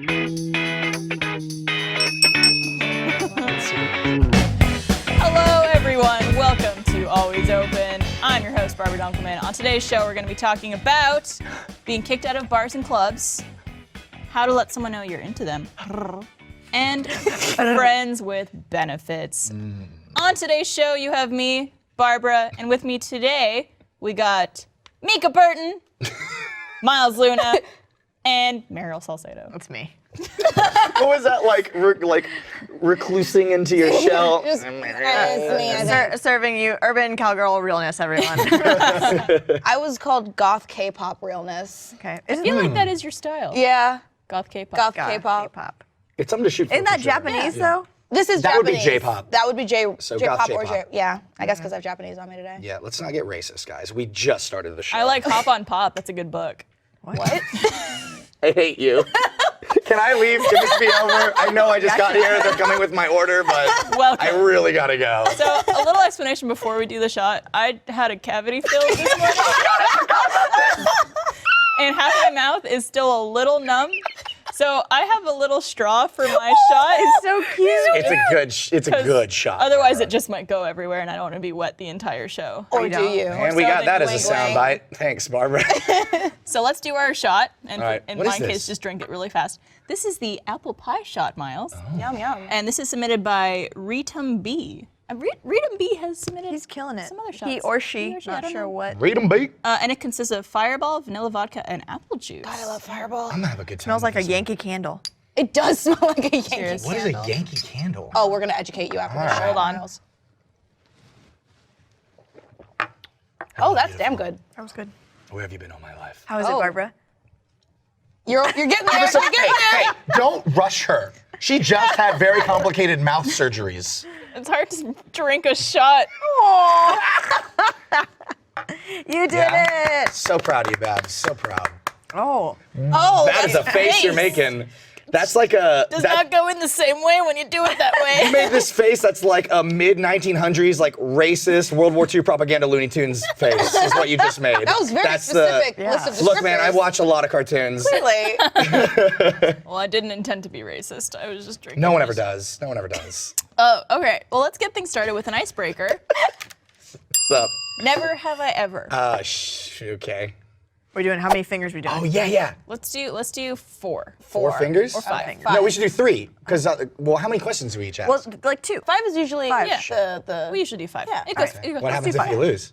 Hello, everyone. Welcome to Always Open. I'm your host, Barbara Dunkelman. On today's show, we're going to be talking about being kicked out of bars and clubs, how to let someone know you're into them, and friends with benefits. On today's show, you have me, Barbara, and with me today, we got Mika Burton, Miles Luna, and Mariel Salcedo. That's me. What was that like reclusing into your shell? Serving you urban cowgirl realness, everyone. I was called goth K-pop realness. Okay. I feel like that is your style. Yeah, Goth K-pop. goth K-pop. K-pop. It's something to shoot for. Isn't that for sure. Japanese though? This is That would be Japanese. J-pop. That would be So J-pop goth or J-pop. yeah, I guess because I have Japanese on me today. Yeah, let's not get racist, guys. We just started the show. I like Hop on Pop. That's a good book. What? I hate you. Can I leave? Can this be over? I know I just got here. They're coming with my order, but Welcome. I really gotta go. So a little explanation before we do the shot. I had a cavity filled this morning. And half my mouth is still a little numb. So I have a little straw for my shot. It's so cute. It's a good shot. Otherwise it just might go everywhere and I don't want to be wet the entire show. Or do you? And we got that as a Wink, sound wink. bite. Thanks, Barbara. So let's do our shot. And All right. in What my is this? case, just drink it really fast. This is the apple pie shot, Miles. Yum, yum. And this is submitted by Ritum B. Ritum B has submitted He's killing it. some other shots. He or she, I not don't sure know. what. Read 'em, beat. And it consists of Fireball, vanilla vodka, and apple juice. I love Fireball. I'm gonna have a good time. Smells like a with this Yankee candle. It does smell like a Yankee Cheers. one. What is candle. a Yankee candle? Oh, we're gonna educate you after the All show. right. Hold on. Miles. Oh, that's damn good. That was good. Where have you been all my life? How is it, Oh. Barbara? You're getting there. You're getting Hey, there. don't rush her. She just had very complicated mouth surgeries. It's hard to drink a shot. You did Yeah. it. So proud of you, Babs. So proud. Oh. Oh, That is a that's face you're making. That's like a. Does that- not go in the same way when you do it that You way. made this face that's like a mid-1900s, like racist World War II propaganda Looney Tunes face. Is what you just made. That was very That's specific Yeah. list of descriptors. Look, man, I watch a lot of cartoons. Really? Well, I didn't intend to be racist. I was just drinking. No one my ever shot. does. No one ever does. Oh, okay. Well, let's get things started with an icebreaker. What's up? Never have I ever. Okay. We're doing how many fingers we doing? Oh yeah. Let's do four. Four fingers? Or five. fingers. No, we should do three. Because, well, how many questions do we each ask? Well, like two. Five is usually Five. the We usually do five. Yeah. It goes, Alright. it goes What happens do if you five. lose?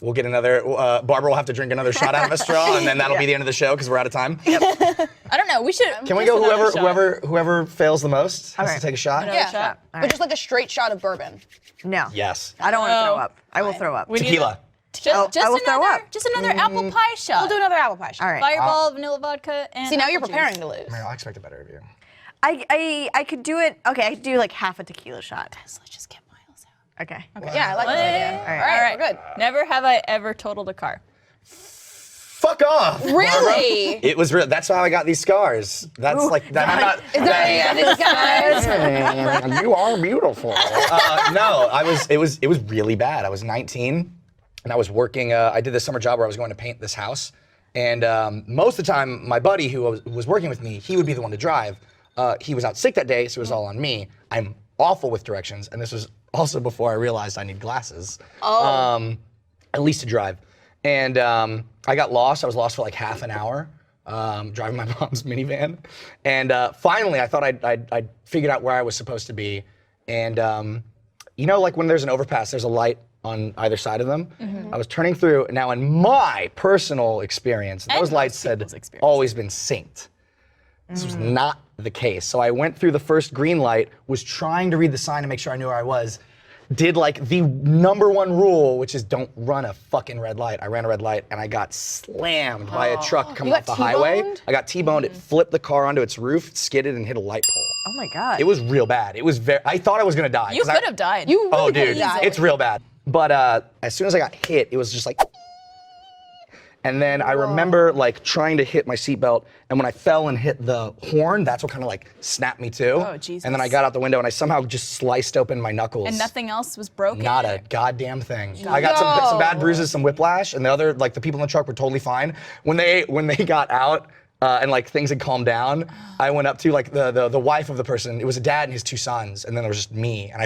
We'll get another. Barbara will have to drink another shot out of a straw, and then that'll be the end of the show because we're out of time. I don't know. We should. Can we just go another shot. whoever fails the most has Okay. to take a shot? Another yeah, shot? but just like a straight shot of bourbon. No. Yes. I don't want to Oh. throw up. I will throw up. We need Tequila. Just I will throw another, up. just another apple pie shot. We'll do another apple pie shot. All right. Fireball, vanilla vodka, and See, now you're apple preparing juice. to lose. Meryl, I expected better of you. I could do it. Okay, I could do like half a tequila shot. So let's just get Miles out. Okay. Yeah, I like that idea. All right. All right. We're good. Never have I ever totaled a car. Fuck off. Really? It was real. That's how I got these scars. That's like that. I'm not. Is there any guys? You are beautiful. No, It was really bad. I was 19, and I was working. I did this summer job where I was going to paint this house, and most of the time, my buddy who was working with me, he would be the one to drive. He was out sick that day, so it was all on me. I'm awful with directions, and this was also before I realized I need glasses. Oh. At least to drive. And I got lost. I was lost for like half an hour driving my mom's minivan. And finally, I thought I'd figured out where I was supposed to be. And you know, like when there's an overpass, there's a light on either side of them. I was turning through. Now, in my personal experience, And those most lights had people's experience. always been synced. This was not the case. So I went through the first green light, was trying to read the sign to make sure I knew where I was. Did like the number one rule, which is don't run a fucking red light. I ran a red light and I got slammed by a truck coming You off got the highway. T-boned? I got T-boned. It flipped the car onto its roof, skidded, and hit a light pole. Oh my god. It was real bad. It was very. I thought I was gonna die. You 'cause could have died. You really Oh, could dude, have died. it's real bad. But as soon as I got hit, it was just like. And then I remember like trying to hit my seatbelt, and when I fell and hit the horn, that's what kind of like snapped me too. Oh, Jesus. And then I got out the window and I somehow just sliced open my knuckles. And nothing else was broken. Not a goddamn thing. I got some bad bruises, some whiplash, and the people in the truck were totally fine. When they got out, and like things had calmed down, I went up to like the wife of the person. It was a dad and his 2 sons, and then there was just me. And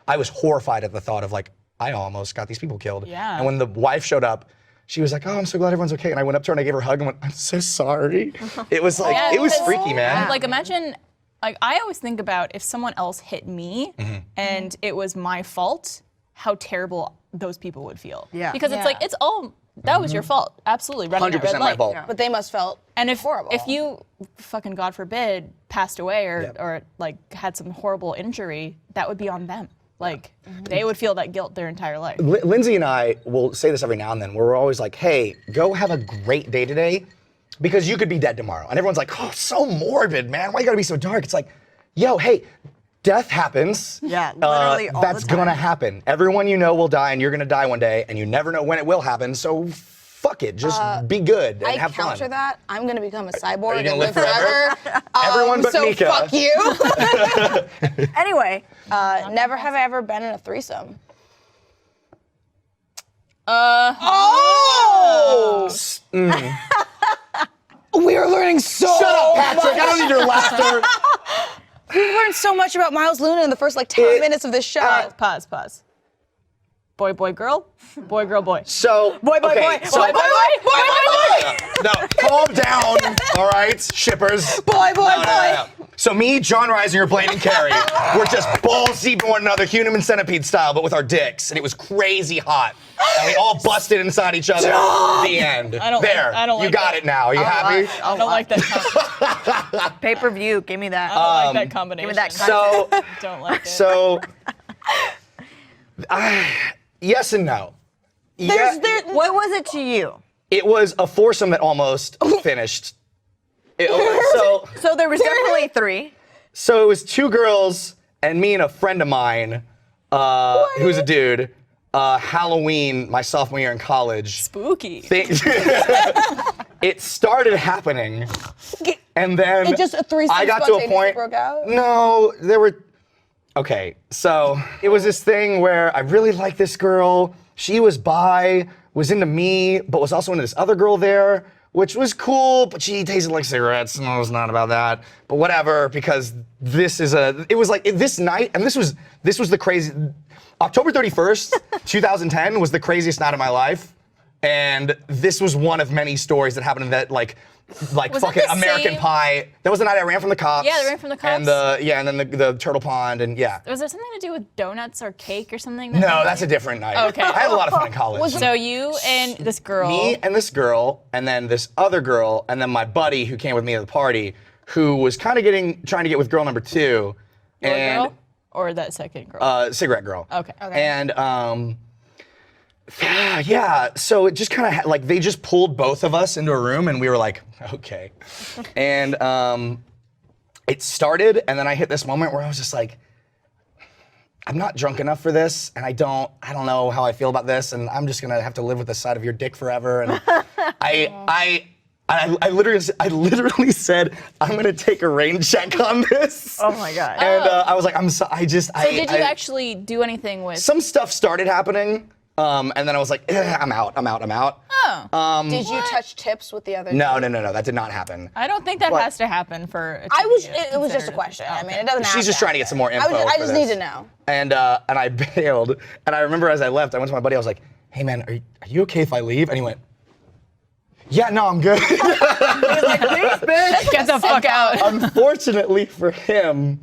I was horrified at the thought of like, I almost got these people killed. Yeah. And when the wife showed up, she was like, oh, I'm so glad everyone's okay. And I went up to her and I gave her a hug and went, I'm so sorry. It was like, it was because, freaky, man. Like imagine, like I always think about if someone else hit me and it was my fault, how terrible those people would feel. Yeah. Because it's like, it's all, that was your fault. Absolutely. Running that 100% red my light. fault. But they must felt And if horrible. if you fucking God forbid passed away or Yep. or like had some horrible injury, that would be on them. Like they would feel that guilt their entire life. Lindsay and I will say this every now and then, where we're always like, hey, go have a great day today, because you could be dead tomorrow. And everyone's like, oh, so morbid, man. Why you gotta be so dark? It's like, yo, hey, death happens. Yeah, literally all the That's time. gonna happen. Everyone you know will die, and you're gonna die one day, and you never know when it will happen. So fuck it, just be good and I have fun. counter that. I'm gonna become a cyborg gonna and live live forever? forever. Everyone but so Mika. fuck you. Anyway, Never have I ever been in a threesome. We are learning so Shut up, Patrick. I don't need your laughter. We learned so much about Miles Luna in the first like 10 minutes of this show. Pause. Boy, girl. Boy, girl, boy. So boy, okay, so- boy, boy. No, calm down, all right, shippers. Boy. No. So me, John Reisinger, Blaine, and Carrie were just balls deep in one another, human centipede style, but with our dicks, and it was crazy hot. And we all busted inside each other. The end. I don't there. like- I don't you like got that. it now. Are you happy? I don't like that. pay-per-view, give me that. I don't like that combination. give me that So, don't like it. so, yes and no. Yeah, What was it to you? it was a foursome that almost finished. So there was definitely 3. So it was 2 girls and me and a friend of mine, who's a dude. Halloween, my sophomore year in college. Spooky. It started happening, and then It just a threesome I got to a spontaneously point. broke out? No, there were. Okay, so it was this thing where I really liked this girl. She was bi, was into me, but was also into this other girl there, which was cool, but she tasted like cigarettes, and I was not about that. But whatever, because it was like this night, and this was the crazy, October 31st, 2010 was the craziest night of my life, and this was one of many stories that happened in that like Was fucking it the American same- Pie. That was the night I ran from the cops. Yeah, they ran from the cops. And and then the turtle pond, and yeah. Was there something to do with donuts or cake or something? No, that's a different night. Okay. I had a lot of fun in college. So you and this girl. Me and this girl, and then this other girl, and then my buddy who came with me to the party, who was kind of trying to get with girl number 2. Your and girl? Or that second girl? cigarette girl. Okay. And yeah, so it just kind of like they just pulled both of us into a room, and we were like, okay. And it started, and then I hit this moment where I was just like, I'm not drunk enough for this, and I don't know how I feel about this, and I'm just gonna have to live with the side of your dick forever. And I literally said, I'm gonna take a rain check on this. Oh my God. And I was like, so did you actually do anything with? Some stuff started happening, and then I was like, I'm out. Oh. Did you touch tips with the other? No, that did not happen. I don't think that But- has to happen for. It It was just a question. I mean, it doesn't. have She's just to trying to get some more info. I for just this. need to know. And I bailed, and I remember as I left, I went to my buddy. I was like, "Hey man, are you okay if I leave?" And he went, "Yeah, no, I'm good." Get the fuck out. Unfortunately for him,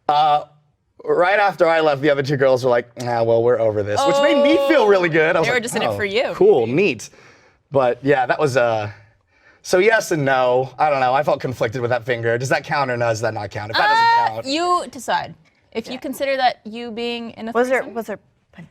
right after I left, the other 2 girls were like, well, we're over this, which made me feel really good. I was They were like, just in it for you. Cool, neat. But yeah, that was so yes and no. I don't know. I felt conflicted with that finger. Does that count or does that not count? If that doesn't count, You decide. If you consider that you being in a Was there threesome- penetration?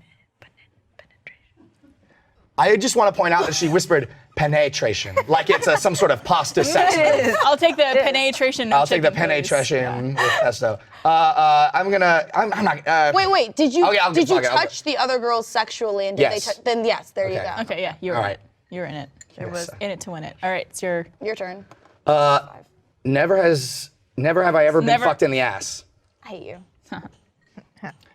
I just want to point out that she whispered penetration, like it's some sort of pasta sex move. I'll take the penetration. I'll take the penetration with pesto. I'm not. Wait. Did you Okay, I'll did you fuck it, I'll touch the other girls sexually and did Yes. they touch? Then yes, there you Okay. go. Okay, yeah, you were All in right. it. You were in it. It was Yes. in it to win it. All right, it's your. Your turn. Never have I ever been Never- fucked in the ass. I hate you.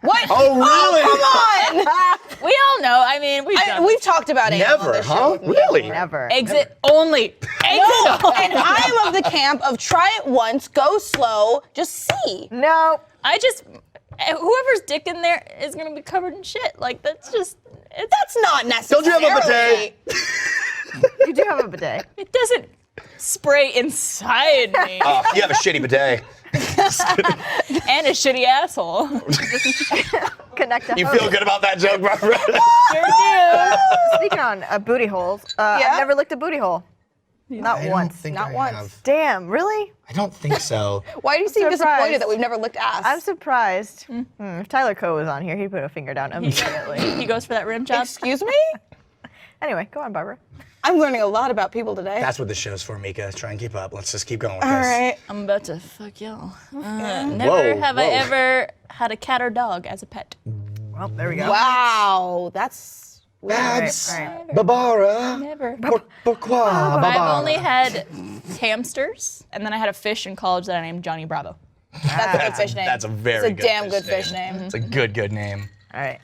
What? Oh, really? Come on! We all know. I mean, We've talked about it. Never, huh? Really? Never. exit only. No, and I am of the camp of try it once, go slow, just see. No. Whoever's dick in there is gonna be covered in shit. Like that's not necessary. Don't you have a bidet? You do have a bidet. it doesn't spray inside me You have a shitty bidet. and a shitty asshole. Connect to You hose. feel good about that joke, Barbara? Sure do. Speaking on booty holes, I've never licked a booty hole. Not once. Not once. Damn, really? I don't think so. Why do you seem surprised. disappointed that we've never licked ass? I'm surprised. If Tyler Coe was on here, he'd put a finger down immediately. He goes for that rim job. Excuse me? Anyway, go on, Barbara. I'm learning a lot about people today. That's what this show's for, Mika. Try and keep up. Let's just keep going with All this. right. I'm about to fuck y'all. Never Whoa, have I whoa. ever had a cat or dog as a pet. Well, there we go. Wow, that's Babs. All right. Barbara. Never. Pourquoi, I've Barbara? only had hamsters, and then I had a fish in college that I named Johnny Bravo. That's a good fish name. That's a very It's a good damn good fish name. It's a good name. All right.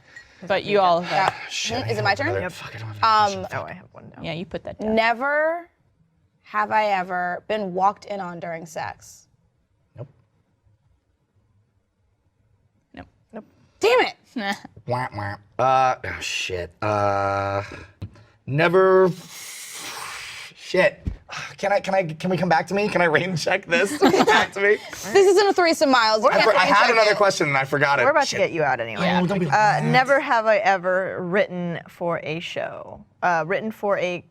But you all have. Shit, Is it my turn? Yep. Fuck, I don't have any Oh, I have one now. Yeah, you put that down. Never have I ever been walked in on during sex. Nope. Nope. Damn it! Nah. Wah, wah. Oh shit. Never. Shit. Can we come back to me? Can I rain check this? Come back to me. This isn't a threesome, Miles. You can't I had check another it. question and I forgot it. We're about Shit. to get you out anyway. Yeah. Oh, don't be Never have I ever written for a show. Written for a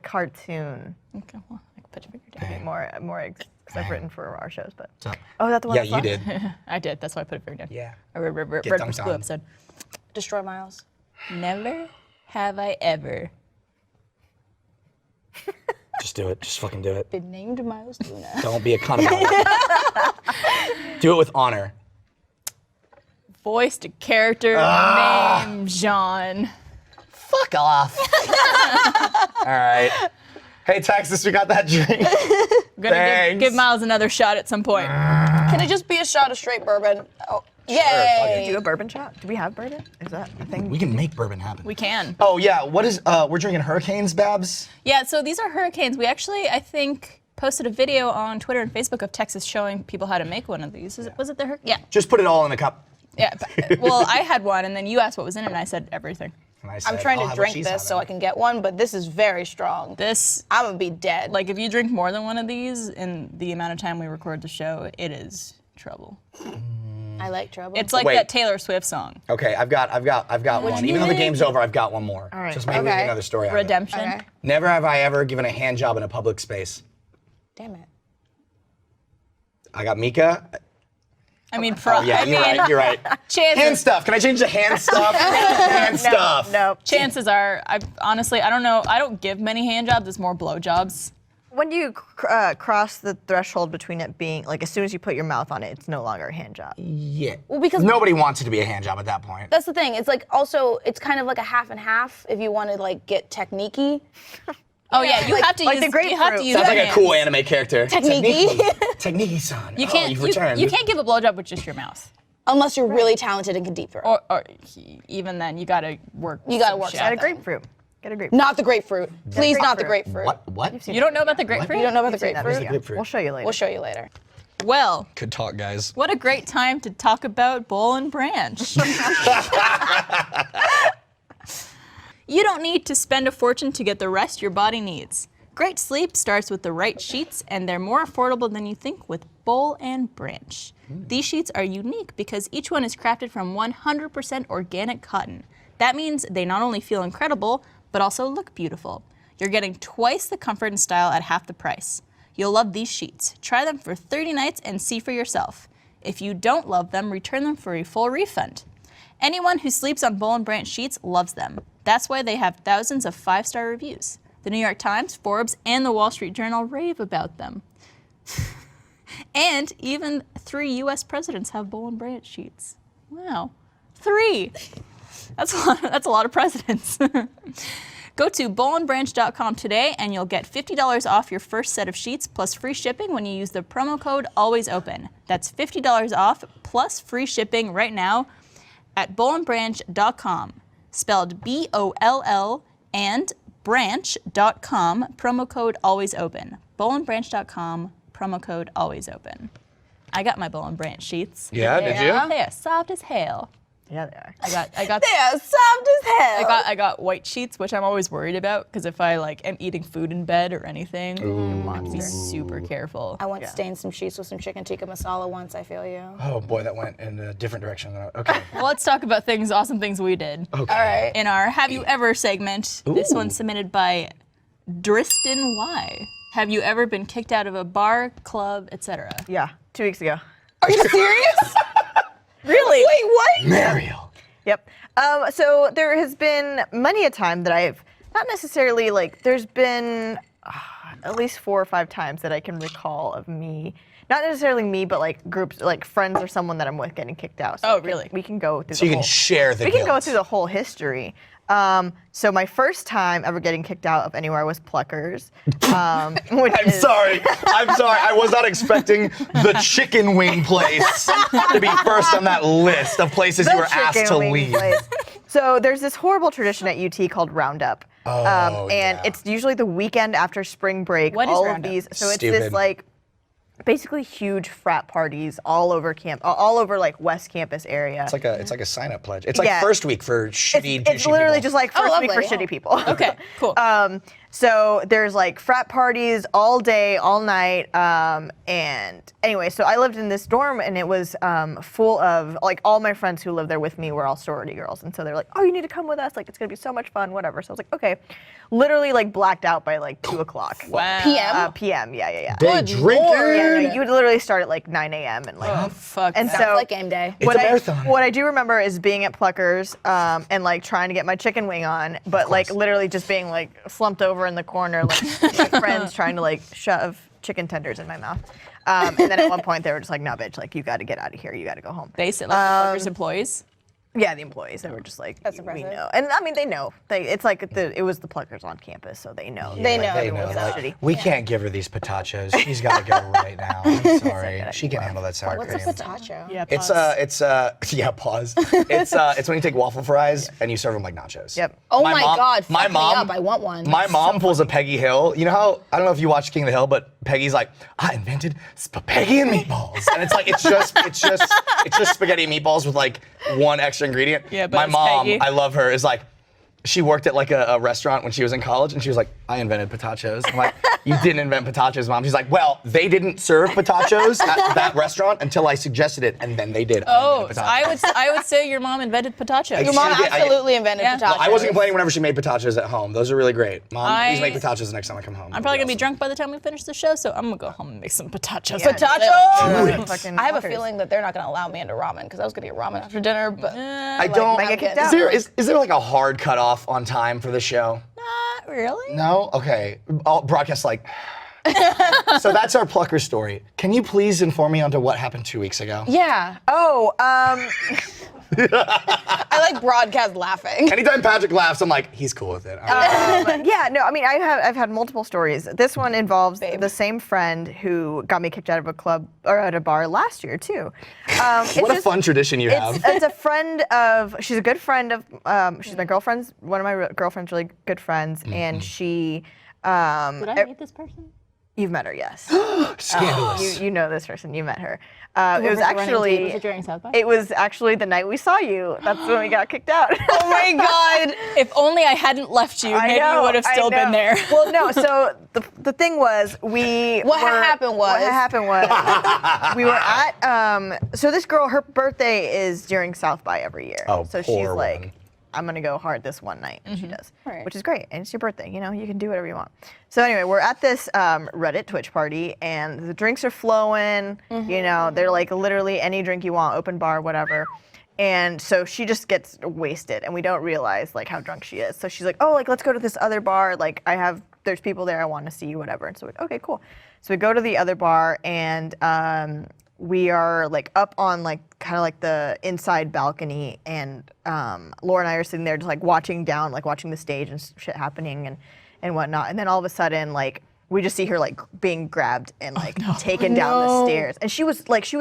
cartoon. Okay, well, I can put your finger down. More because I've written for our shows, but. up? Oh, is that the one? Yeah, that's you left? did. I did. That's why I put a finger down. Yeah. I read Get Red dunked Blue on. episode. Destroy Miles. Never have I ever. Just do it. Just fucking do it. Been named Miles Luna. Don't be a cunt about it. Do it with honor. Voiced a character named John. Fuck off. All right. Hey, Texas, we got that drink. I'm gonna Thanks. give Miles another shot at some point. Can it just be a shot of straight bourbon? Oh, yay! Do a bourbon shot? Do we have bourbon? Is that a thing? We can make bourbon happen. We can. Oh yeah, what is we're drinking Hurricanes, Babs? Yeah, so these are hurricanes. We actually, I think, posted a video on Twitter and Facebook of Texas showing people how to make one of these. Was it the hurricane? Yeah. Just put it all in a cup. Yeah. Well, I had one, and then you asked what was in it, and I said everything. And I I'm said, trying I'll to have what drink she's this so having. I can get one, but this is very strong. This, I'm gonna be dead. like, if you drink more than one of these in the amount of time we record the show, it is trouble. I like trouble. It's like Wait. that Taylor Swift song, Okay, I've got one. Even though the game's over, I've got one more. All right. Just maybe Okay. another story. out of it. Redemption. Okay. Never have I ever given a hand job in a public space. Damn it. I got Mika. I mean, Yeah, I you're mean, right. You're right. Hand chances, stuff. Can I change to hand stuff? Hand stuff. No. chances are, honestly, I don't know. I don't give many hand jobs. It's more blow jobs. When do you cross the threshold between it being, like, as soon as you put your mouth on it, it's no longer a hand job? Yeah. Well, because Nobody wants it to be a hand job at that point. that's the thing. It's like also it's kind of like a half and half if you want to like get technique-y. Oh yeah, you have to like use. the You have to grapefruit. use. Sounds your like a hands. cool anime character. Technique-y. Technique-san. You can't. Oh, you've returned. You can't give a blowjob with just your mouth. Unless you're really talented and can deep throat. Or even then, you gotta work. You gotta some work shit Get a out. grapefruit. Get a grapefruit. Not the grapefruit. Please, not the grapefruit. grapefruit. What? You don't know about the grapefruit? You don't know about the You've seen that grapefruit? video. grapefruit? We'll show you later. We'll show you later. Well, Good talk, guys. what a great time to talk about Boll and Branch. You don't need to spend a fortune to get the rest your body needs. Great sleep starts with the right sheets, and they're more affordable than you think with Boll and Branch. These sheets are unique because each one is crafted from 100% organic cotton. That means they not only feel incredible, but also look beautiful. You're getting twice the comfort and style at half the price. You'll love these sheets. Try them for 30 nights and see for yourself. If you don't love them, return them for a full refund. Anyone who sleeps on Boll and Branch sheets loves them. That's why they have thousands of 5-star reviews. The New York Times, Forbes, and the Wall Street Journal rave about them. And even 3 U.S. presidents have Boll and Branch sheets. Wow, 3. That's a lot of presidents. Go to bollandbranch.com today and you'll get $50 off your first set of sheets plus free shipping when you use the promo code ALWAYSOPEN. That's $50 off plus free shipping right now at bollandbranch.com, spelled BOLL and branch.com, promo code always open. bollandbranch.com, promo code always open. I got my Boll and Branch sheets. Yeah, did you? They are soft as hell. Yeah, they are. I got They are soft as hell. I got white sheets, which I'm always worried about because if I like am eating food in bed or anything, I have to be super careful. I once stained some sheets with some chicken tikka masala once. I feel you. Oh boy, that went in a different direction. Okay. Well, let's talk about awesome things we did. Okay. All right. In our Have You Ever segment, this Ooh. one's submitted by Driston Y. Have you ever been kicked out of a bar, club, etc.? Yeah, 2 weeks ago. Are you serious? Really? Wait, what? Mariel. Yep. So there has been many a time that I've not necessarily like. There's been at least 4 or 5 times that I can recall of me, not necessarily me, but like groups, like friends or someone that I'm with getting kicked out. So Oh, we can- really? We can go through. So the you whole, can share the We can go guilt. through the whole history. So my first time ever getting kicked out of anywhere was Pluckers. Which I'm is, sorry. I was not expecting the chicken wing place to be first on that list of places you were asked chicken to wing leave. place. So there's this horrible tradition at UT called Roundup. Oh, and yeah. it's usually the weekend after spring break. What is all Roundup? of these. So it's Stupid. this like basically huge frat parties all over all over like West Campus area. It's like a sign up pledge. It's like Yeah. first week for shitty It's douchey literally people. just like first week for lovely. shitty people. Okay, cool. So there's like frat parties all day, all night, and anyway, so I lived in this dorm and it was full of like all my friends who lived there with me were all sorority girls, and so they're like, "Oh, you need to come with us! Like it's gonna be so much fun, whatever." So I was like, "Okay," literally like blacked out by like 2 o'clock. Wow. PM? PM, yeah. Day drinking. Yeah, no, you would literally start at like 9 a.m. and like. Oh, fuck. And that. so like game day. It's a marathon. What I do remember is being at Pluckers and like trying to get my chicken wing on, but like literally just being like slumped over in the corner, like my friends trying to like shove chicken tenders in my mouth. And then at one point they were just like, "No, bitch, like you got to get out of here. You got to go home." They said like workers, employees. Yeah, the employees. They were just like, That's "We impressive. know," and I mean they know. It's like it was the Pluckers on campus, so they know. They know. They know. everyone's Like, shitty. we can't give her these potatoes. She's got to go right now. I'm sorry. She can handle that sour What's a cream. patacho? Yeah, It's pause. yeah, pause. It's when you take waffle fries and you serve them like nachos. Yep. Oh my God, My fuck me mom, up, I want one. My mom pulls a Peggy Hill. You know how I don't know if you watch King of the Hill, but Peggy's like, I invented spaghetti and meatballs, and it's like it's just spaghetti and meatballs with like one extra ingredient. Yeah, but my it's mom, Peggy. I love her, is like. She worked at like a restaurant when she was in college, and she was like, I invented potatoes. I'm like, you didn't invent potatoes, Mom. She's like, well, they didn't serve potatoes at that restaurant until I suggested it, and then they did. Oh, invented so potatoes. I would say your mom invented potatoes. Your mom She did. absolutely invented Yeah. potatoes. I wasn't complaining whenever she made potatoes at home. Those are really great. Mom, please make potatoes the next time I come home. I'm probably gonna be drunk by the time we finish the show, so I'm gonna go home and make some potatoes. Potatoes! Fucking I have a Pluckers. feeling that they're not going to allow me into ramen because I was going to get ramen after dinner, but I don't. might get kicked is out. there is there like a hard cutoff on time for the show? Not really. No. Okay. I'll broadcast like. So that's our Plucker story. Can you please inform me onto what happened 2 weeks ago? yeah. Oh, I like broadcast laughing. Anytime Patrick laughs, I'm like, he's cool with it. yeah, no, I mean, I've had multiple stories. This one involves the same friend who got me kicked out of a club or at a bar last year too. What a fun tradition you have. It's a friend of. She's a good friend of. She's my girlfriend's. One of my girlfriend's really good friends, and she. Would I meet this person? You've met her, yes. Scandalous. You know this person. You met her. It was actually. Was it during South by? It was actually the night we saw you. That's when we got kicked out. Oh my God. If only I hadn't left you, maybe you would have still been there. Well, no. So the thing was, What happened was- we were at. So this girl, her birthday is during South by every year. Oh, so poor she's like, woman. I'm gonna go hard this one night, and she does, Right. which is great. And it's your birthday, you know, you can do whatever you want. So anyway, we're at this Reddit Twitch party, and the drinks are flowing. You know, they're like literally any drink you want, open bar, whatever. And so she just gets wasted, and we don't realize like how drunk she is. So she's like, oh, like let's go to this other bar. Like there's people there. I want to see you, whatever. And so we're okay, cool. So we go to the other bar, and we are like up on like kind of like the inside balcony, and Laura and I are sitting there just like watching down, like watching the stage and shit happening and whatnot. And then all of a sudden, like we just see her like being grabbed and like taken down the stairs. And she was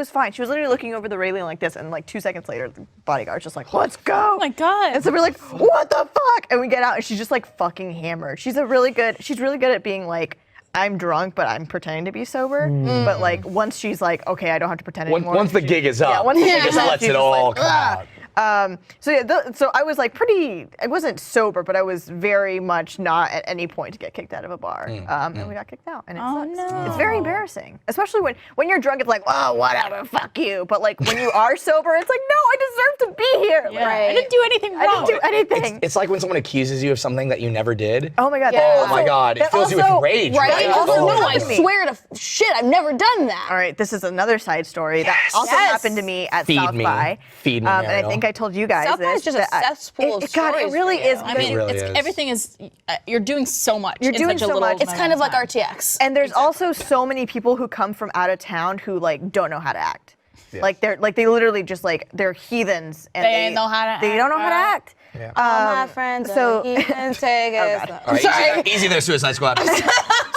fine. She was literally looking over the railing like this, and like 2 seconds later, the bodyguard's just like, let's go. Oh my God. And so we're like, what the fuck? And we get out, and she's just like fucking hammered. She's really good at being like, I'm drunk, but I'm pretending to be sober. But like once she's like, okay, I don't have to pretend anymore. Once the gig is up, yeah, once the she gig is just up, lets she's it just all like, come out. So yeah, so I was like I wasn't sober, but I was very much not at any point to get kicked out of a bar. And we got kicked out, and it sucks. no. It's very embarrassing, especially when you're drunk. It's like, oh, whatever, fuck you. But like when you are sober, it's like, no, I deserve to be here. Yeah. Like, I didn't do anything wrong. I didn't do anything. It's like when someone accuses you of something that you never did. Oh my god. Yeah. Oh my God, it fills you with rage. Right? That Also, also no, I happened to me. swear to shit, I've never done that. All right, this is another side story that also Yes. happened to me at Feed South me. by. Feed me, And I Mariel. think I told you guys South by this. is just a that I- cesspool of God, it stories really for you. is. I mean, really is. everything is, you're doing so much. You're in doing such a so little much. It's kind of like time. RTX. And there's also so many people who come from out of town who like don't know how to act. Like they literally just like they're heathens and They ain't know how to They don't know how to act. All my friends so- he can take it. All right, easy there, Suicide Squad.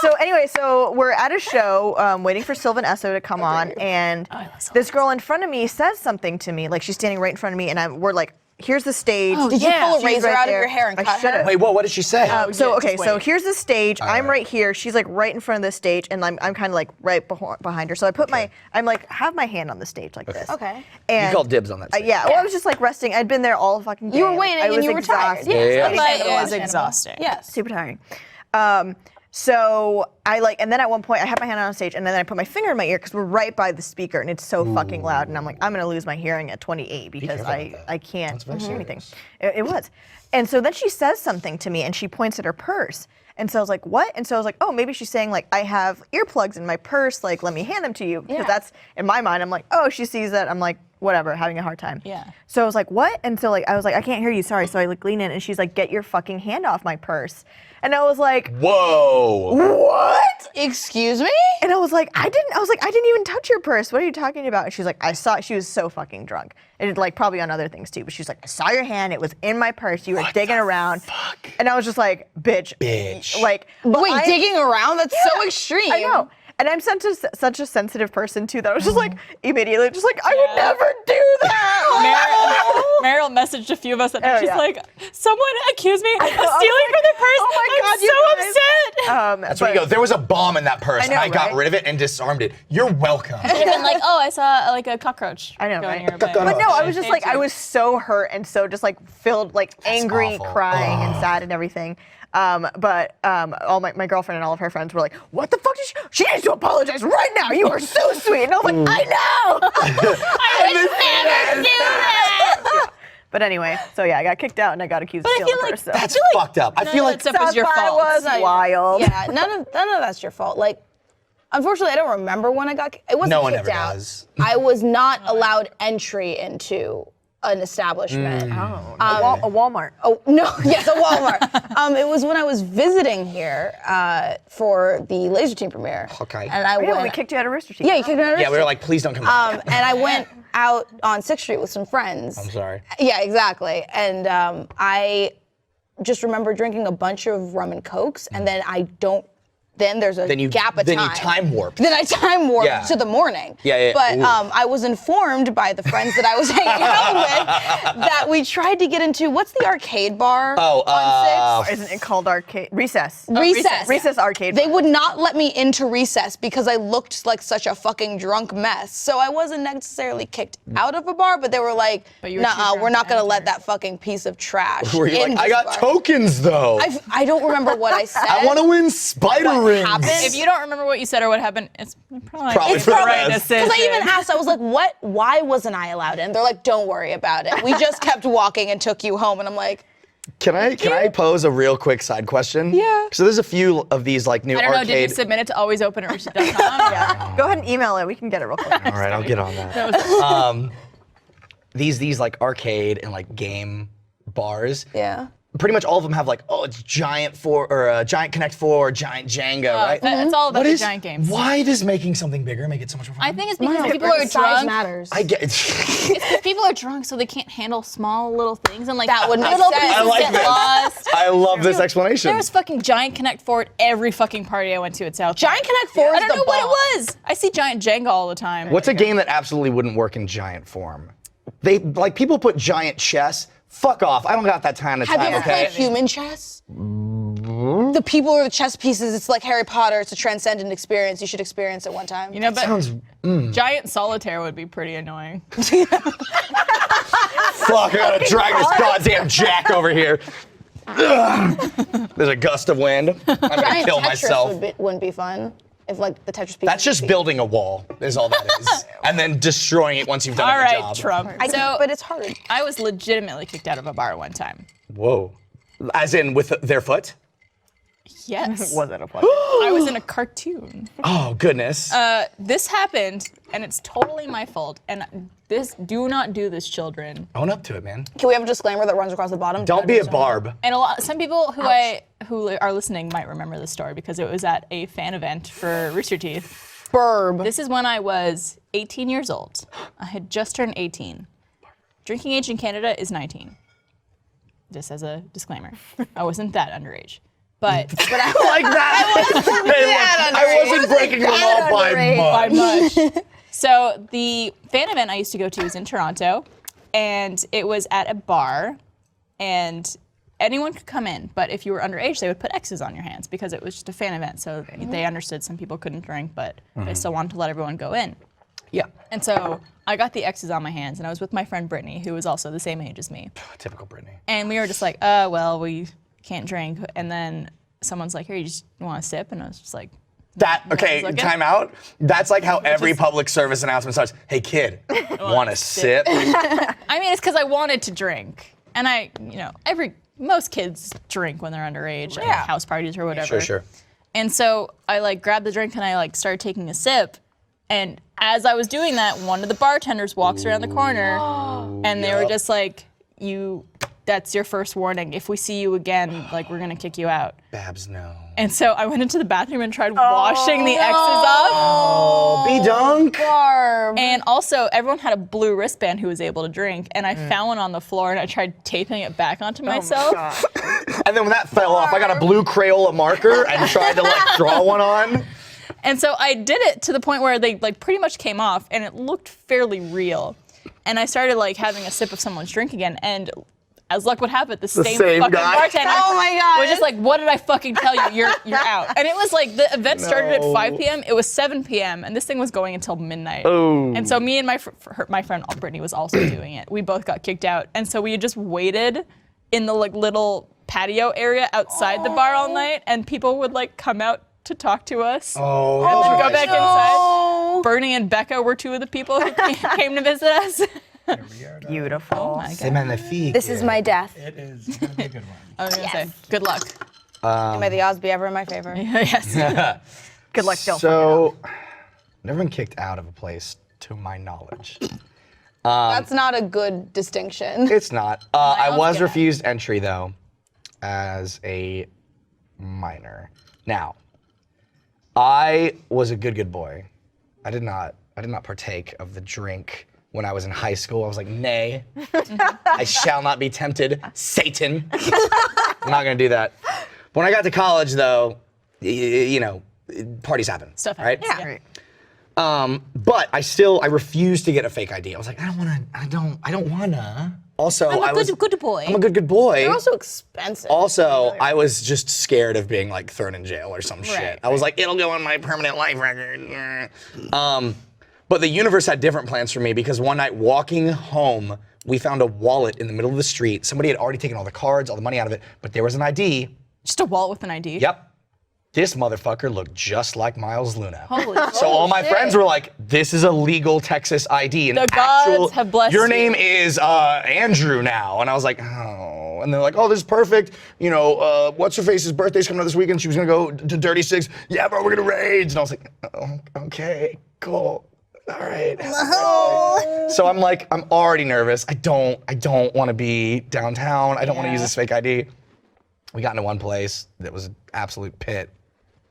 So anyway, so we're at a show waiting for Sylvan Esso to come on, and this girl in front of me says something to me. Like she's standing right in front of me, and we're like, here's the stage. Did you pull a She's razor right out there. of your hair and I cut should've. her? Wait, what did she say? So Yeah, okay, just so wait. here's the stage. I'm right here. She's like right in front of the stage, and I'm kind of like right behind her. So I put I'm like have my hand on the stage like this. Okay. And You called dibs on that stage. yeah. Well, I was just like resting. I'd been there all fucking day. You were Like, waiting I and was you were tired. exhausted. Yes. Yeah. But it Understandable. is exhausting. Yes. Super tiring. So and then at one point I had my hand on stage, and then I put my finger in my ear because we're right by the speaker, and it's so fucking loud, and I'm like, I'm gonna lose my hearing at 28 because careful about that. I can't That's very hear anything. serious. It was. And so then she says something to me, and she points at her purse. And so I was like, what? And so I was like, oh, maybe she's saying like, I have earplugs in my purse, like let me hand them to you. Because Yeah. that's, in my mind, I'm like, oh, she sees that. I'm like, whatever, having a hard time. Yeah. So I was like, what? And so like, I was like, I can't hear you, sorry. So I like lean in, and she's like, get your fucking hand off my purse. And I was like, Whoa. what? Excuse me? And I was like, I didn't even touch your purse. What are you talking about? And she's like, she was so fucking drunk. And like probably on other things too, but she's like, I saw your hand, it was in my purse, you were digging around. fuck? And I was just like, bitch. Like, Wait, digging around? That's so Yeah, extreme. I know. And I'm such a sensitive person too that I was just like immediately just like I would never do that. Meryl messaged a few of us and Oh, she's yeah. like, someone accused me of I was stealing like, from their purse. oh my I'm God, you so guys." upset. That's what you go. There was a bomb in that purse, I know, and I got right? rid of it and disarmed it. You're welcome. I've been like, oh, I saw like a cockroach. I know, going right? your way. But no, I was just Thank like, I you. was so hurt and so just like filled, like angry, awful. crying, and sad and everything. But all my girlfriend and all of her friends were like, "What the fuck did she needs to apologize right now? You are so sweet." And I was like, "I know." I would never do that. But anyway, so yeah, I got kicked out and I got accused But I of stealing feel a like purse. So. That's fucked up. I None feel of like that stuff was your South by fault. was wild. Yeah, none of that's your fault. Like, unfortunately, I don't remember when I got. It wasn't No one kicked ever out. does. I was not allowed entry into an establishment. A Walmart. Oh no! Yes, a Walmart. It was when I was visiting here for the Laser Team premiere. Okay. And I Yeah, went. we kicked you out of Rooster Teeth. Yeah, you kicked me out of yeah, we were Rooster. like, please don't come back. And I went out on 6th Street with some friends. I'm sorry. Yeah, exactly. And I just remember drinking a bunch of rum and cokes, and then then there's a gap of time. Then you time warped. Then I time warped Yeah. to the morning. Yeah. But Ooh. I was informed by the friends that I was hanging out with that we tried to get into, what's the arcade bar on 6th? Isn't it called arcade? Recess. Recess. Recess arcade. They would not let me into recess because I looked like such a fucking drunk mess. So I wasn't necessarily kicked out of a bar, but they were like, But you were too nah, drunk we're not to gonna let enter. that fucking piece of trash Were you in like, I this got bar." tokens though. I don't remember what I said. I want to win spider What rings. happened? If you don't remember what you said or what happened, it's probably Probably it's for the the right best. decision. Because I even asked, I was like, why wasn't I allowed in? They're like, don't worry about it. We just kept walking and took you home. And I'm like, Can I pose a real quick side question? Yeah. So there's a few of these like new I don't know, did you arcade. submit it to alwaysopen@rooster.com? Yeah. Go ahead and email it. We can get it real quick. All right, I'll get on that. These like arcade and like game bars. yeah. pretty much all of them have like, oh, it's Giant 4 or Giant Connect 4, Giant Jenga, right? It's all about What the is- giant games. Why does making something bigger make it so much more fun? I think it's because people People are size drunk. matters. I get It's 'cause people are drunk, so they can't handle small little things, and like That would make little sense. pieces I like get this. lost. I love this explanation. There was fucking Giant Connect 4 at every fucking party I went to at South. Giant Connect 4 I is don't the know what bomb. it was. I see Giant Jenga all the time. What's a game that absolutely wouldn't work in giant form? They like people put giant chess. Fuck off. I don't got that kind of Have you time, ever okay? played human chess? The people are the chess pieces. It's like Harry Potter. It's a transcendent experience. You should experience it one time. You know, but Sounds Giant Solitaire would be pretty annoying. fuck, I gotta drag this goddamn jack over here. Ugh. There's a gust of wind. I'm gonna Giant kill Tetris myself. wouldn't be fun if like the Tetris pieces. That's just would be- building a wall, is all that is. And then destroying it once you've done All a good right, job. Trump. So, but it's hard. I was legitimately kicked out of a bar one time. Whoa. As in with their foot? Yes. Was it a play? I was in a cartoon. Oh, goodness. This happened, and it's totally my fault. And do not do this, children. Own up to it, man. Can we have a disclaimer that runs across the bottom? Don't be a barb. And some people who are listening might remember this story because it was at a fan event for Rooster Teeth. Burb. This is when I was 18 years old. I had just turned 18. Drinking age in Canada is 19. Just as a disclaimer. I wasn't that underage. But Like that. I wasn't breaking the law by by much. much. So the fan event I used to go to was in Toronto, and it was at a bar, and anyone could come in, but if you were underage, they would put X's on your hands because it was just a fan event. So they understood some people couldn't drink, but they still wanted to let everyone go in. Yeah. And so I got the X's on my hands, and I was with my friend Brittany, who was also the same age as me. Typical Brittany. And we were just like, well, we can't drink. And then someone's like, here, you just want a sip? And I was just like, Okay, okay. time out. That's like how every public service announcement starts. Hey, kid, want a sip? I mean, it's because I wanted to drink. And most kids drink when they're underage at house parties or whatever. Sure. And so I like grabbed the drink and I like started taking a sip. And as I was doing that, one of the bartenders walks around the corner and they were just like, that's your first warning. If we see you again, like we're gonna kick you out. Babs, no. And so I went into the bathroom and tried washing the X's off. Oh, be dunk. Barb. And also, everyone had a blue wristband who was able to drink, and I found one on the floor, and I tried taping it back onto myself. And then when that fell off, I got a blue Crayola marker and tried to like draw one on. And so I did it to the point where they like pretty much came off, and it looked fairly real. And I started like having a sip of someone's drink again, and as luck would have it, the same fucking guy. bartender Oh my God. was just like, "What did I fucking tell you? You're out." And it was like the event started at 5 p.m. It was 7 p.m. and this thing was going until midnight. Oh. And so me and my friend Brittany was also doing it. We both got kicked out, and so we just waited in the like little patio area outside the bar all night, and people would like come out to talk to us. Oh. And then go back inside. Bernie and Becca were two of the people who came to visit us. Beautiful. Oh my God. This is my death. It is. It's gonna be a good one. I was gonna say, good luck. May the odds be ever in my favor. Yes. Good luck, don't fuck So, never been kicked out of a place, to my knowledge. That's not a good distinction. It's not. I else was get it. refused entry though, as a minor. Now, I was a good boy. I did not partake of the drink when I was in high school. I was like, nay, I shall not be tempted, Satan. I'm not gonna do that. When I got to college though, you know, parties happen. Stuff right? happens. Right. But I refused to get a fake ID. I was like, I don't wanna. Also, I'm a good boy. I'm a good boy. They're also expensive. Also, I was just scared of being like thrown in jail or some shit. Right, I was like, it'll go on my permanent life record. But the universe had different plans for me because one night walking home, we found a wallet in the middle of the street. Somebody had already taken all the cards, all the money out of it, but there was an ID. Just a wallet with an ID. Yep. This motherfucker looked just like Miles Luna. Holy So all my friends were like, this is a legal Texas ID. And The gods have blessed your you. name is Andrew now. And I was like, oh. And they're like, oh, this is perfect. You know, what's her face's birthday's coming up this weekend. She was gonna go to Dirty Six. Yeah, bro, we're gonna rage. And I was like, oh, okay, cool. All right. So I'm like, I'm already nervous. I don't want to be downtown. I don't want to use this fake ID. We got into one place that was an absolute pit,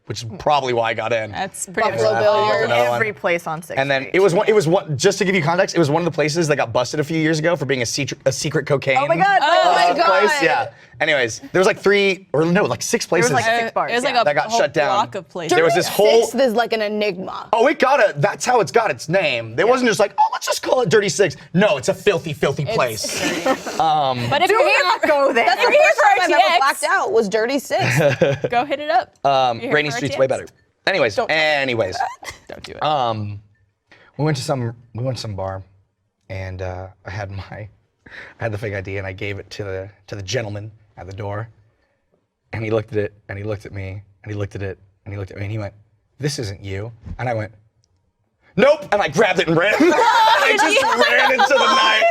which is probably why I got in. That's pretty Buffalo much Bill. Another one. Every place on 6th And then Street. it was one. Just to give you context, it was one of the places that got busted a few years ago for being a secret cocaine. Oh my God! my God. Place. Yeah. Anyways, there was like 6 places. like 6 bars, It was like yeah. a that got whole shut down. block of places. There was this whole. 6th is like an enigma. Oh, that's how it's got its name. It wasn't just like, oh, let's just call it Dirty Six. No, it's a filthy, filthy place. But if Do you're here, not go there. That's the you're here first for time I've ever RTX. blacked out was Dirty 6. go hit it up. You're here Rainy for Street's RTX? way better. Anyways, Don't do it. we went to some bar, and I had the fake ID, and I gave it to the gentleman at the door, and he looked at it, and he looked at me, and he looked at it, and he looked at me, and he went, "This isn't you," and I went, "Nope," and I grabbed it and ran. I just ran into the night.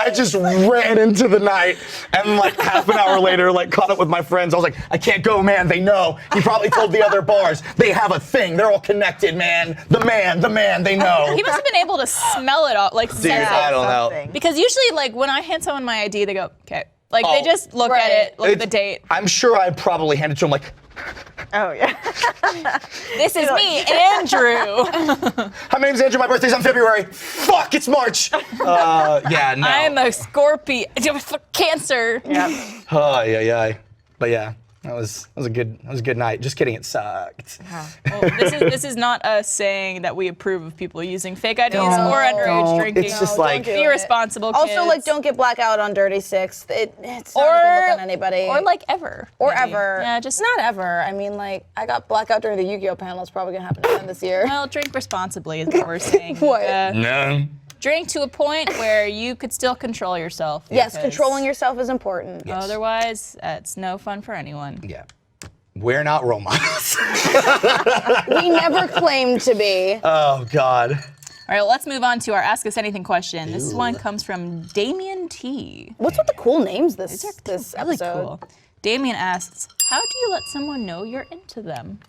I just ran into the night, and like half an hour later, like caught up with my friends. I was like, "I can't go, man. They know. He probably told the other bars. They have a thing. They're all connected, man. The man. They know." He must have been able to smell it all, like Dude, sense I it. don't know. Something. Because usually, like when I hand someone my ID, they go, "Okay." Like they Oh, just look at it, look at the date. I'm sure I probably handed to him like, Oh yeah. This is me, Andrew. "Hi, my name's Andrew. My birthday's on February. Fuck, it's March." Yeah, no. I'm a Scorpio. Cancer. Yeah. But yeah, that was a good night. Just kidding, it sucked. Well, this is not us saying that we approve of people using fake IDs or underage drinking. It's just No, like don't do be it. responsible, kids. Also, like, don't get blackout on Dirty 6. It's not a good look on anybody. Or like ever. Or maybe. ever. Yeah, just not ever. I mean, like, I got blackout during the Yu-Gi-Oh panel. It's probably gonna happen again this year. well, drink responsibly is what we're saying. What? no. Drink to a point where you could still control yourself. Yes, because controlling yourself is important. Otherwise, it's no fun for anyone. Yeah. We're not role models. We never claimed to be. Oh God. All right, well, let's move on to our Ask Us Anything question. This one comes from Damien T. What's with the cool names this Really episode? cool. Damien asks, how do you let someone know you're into them?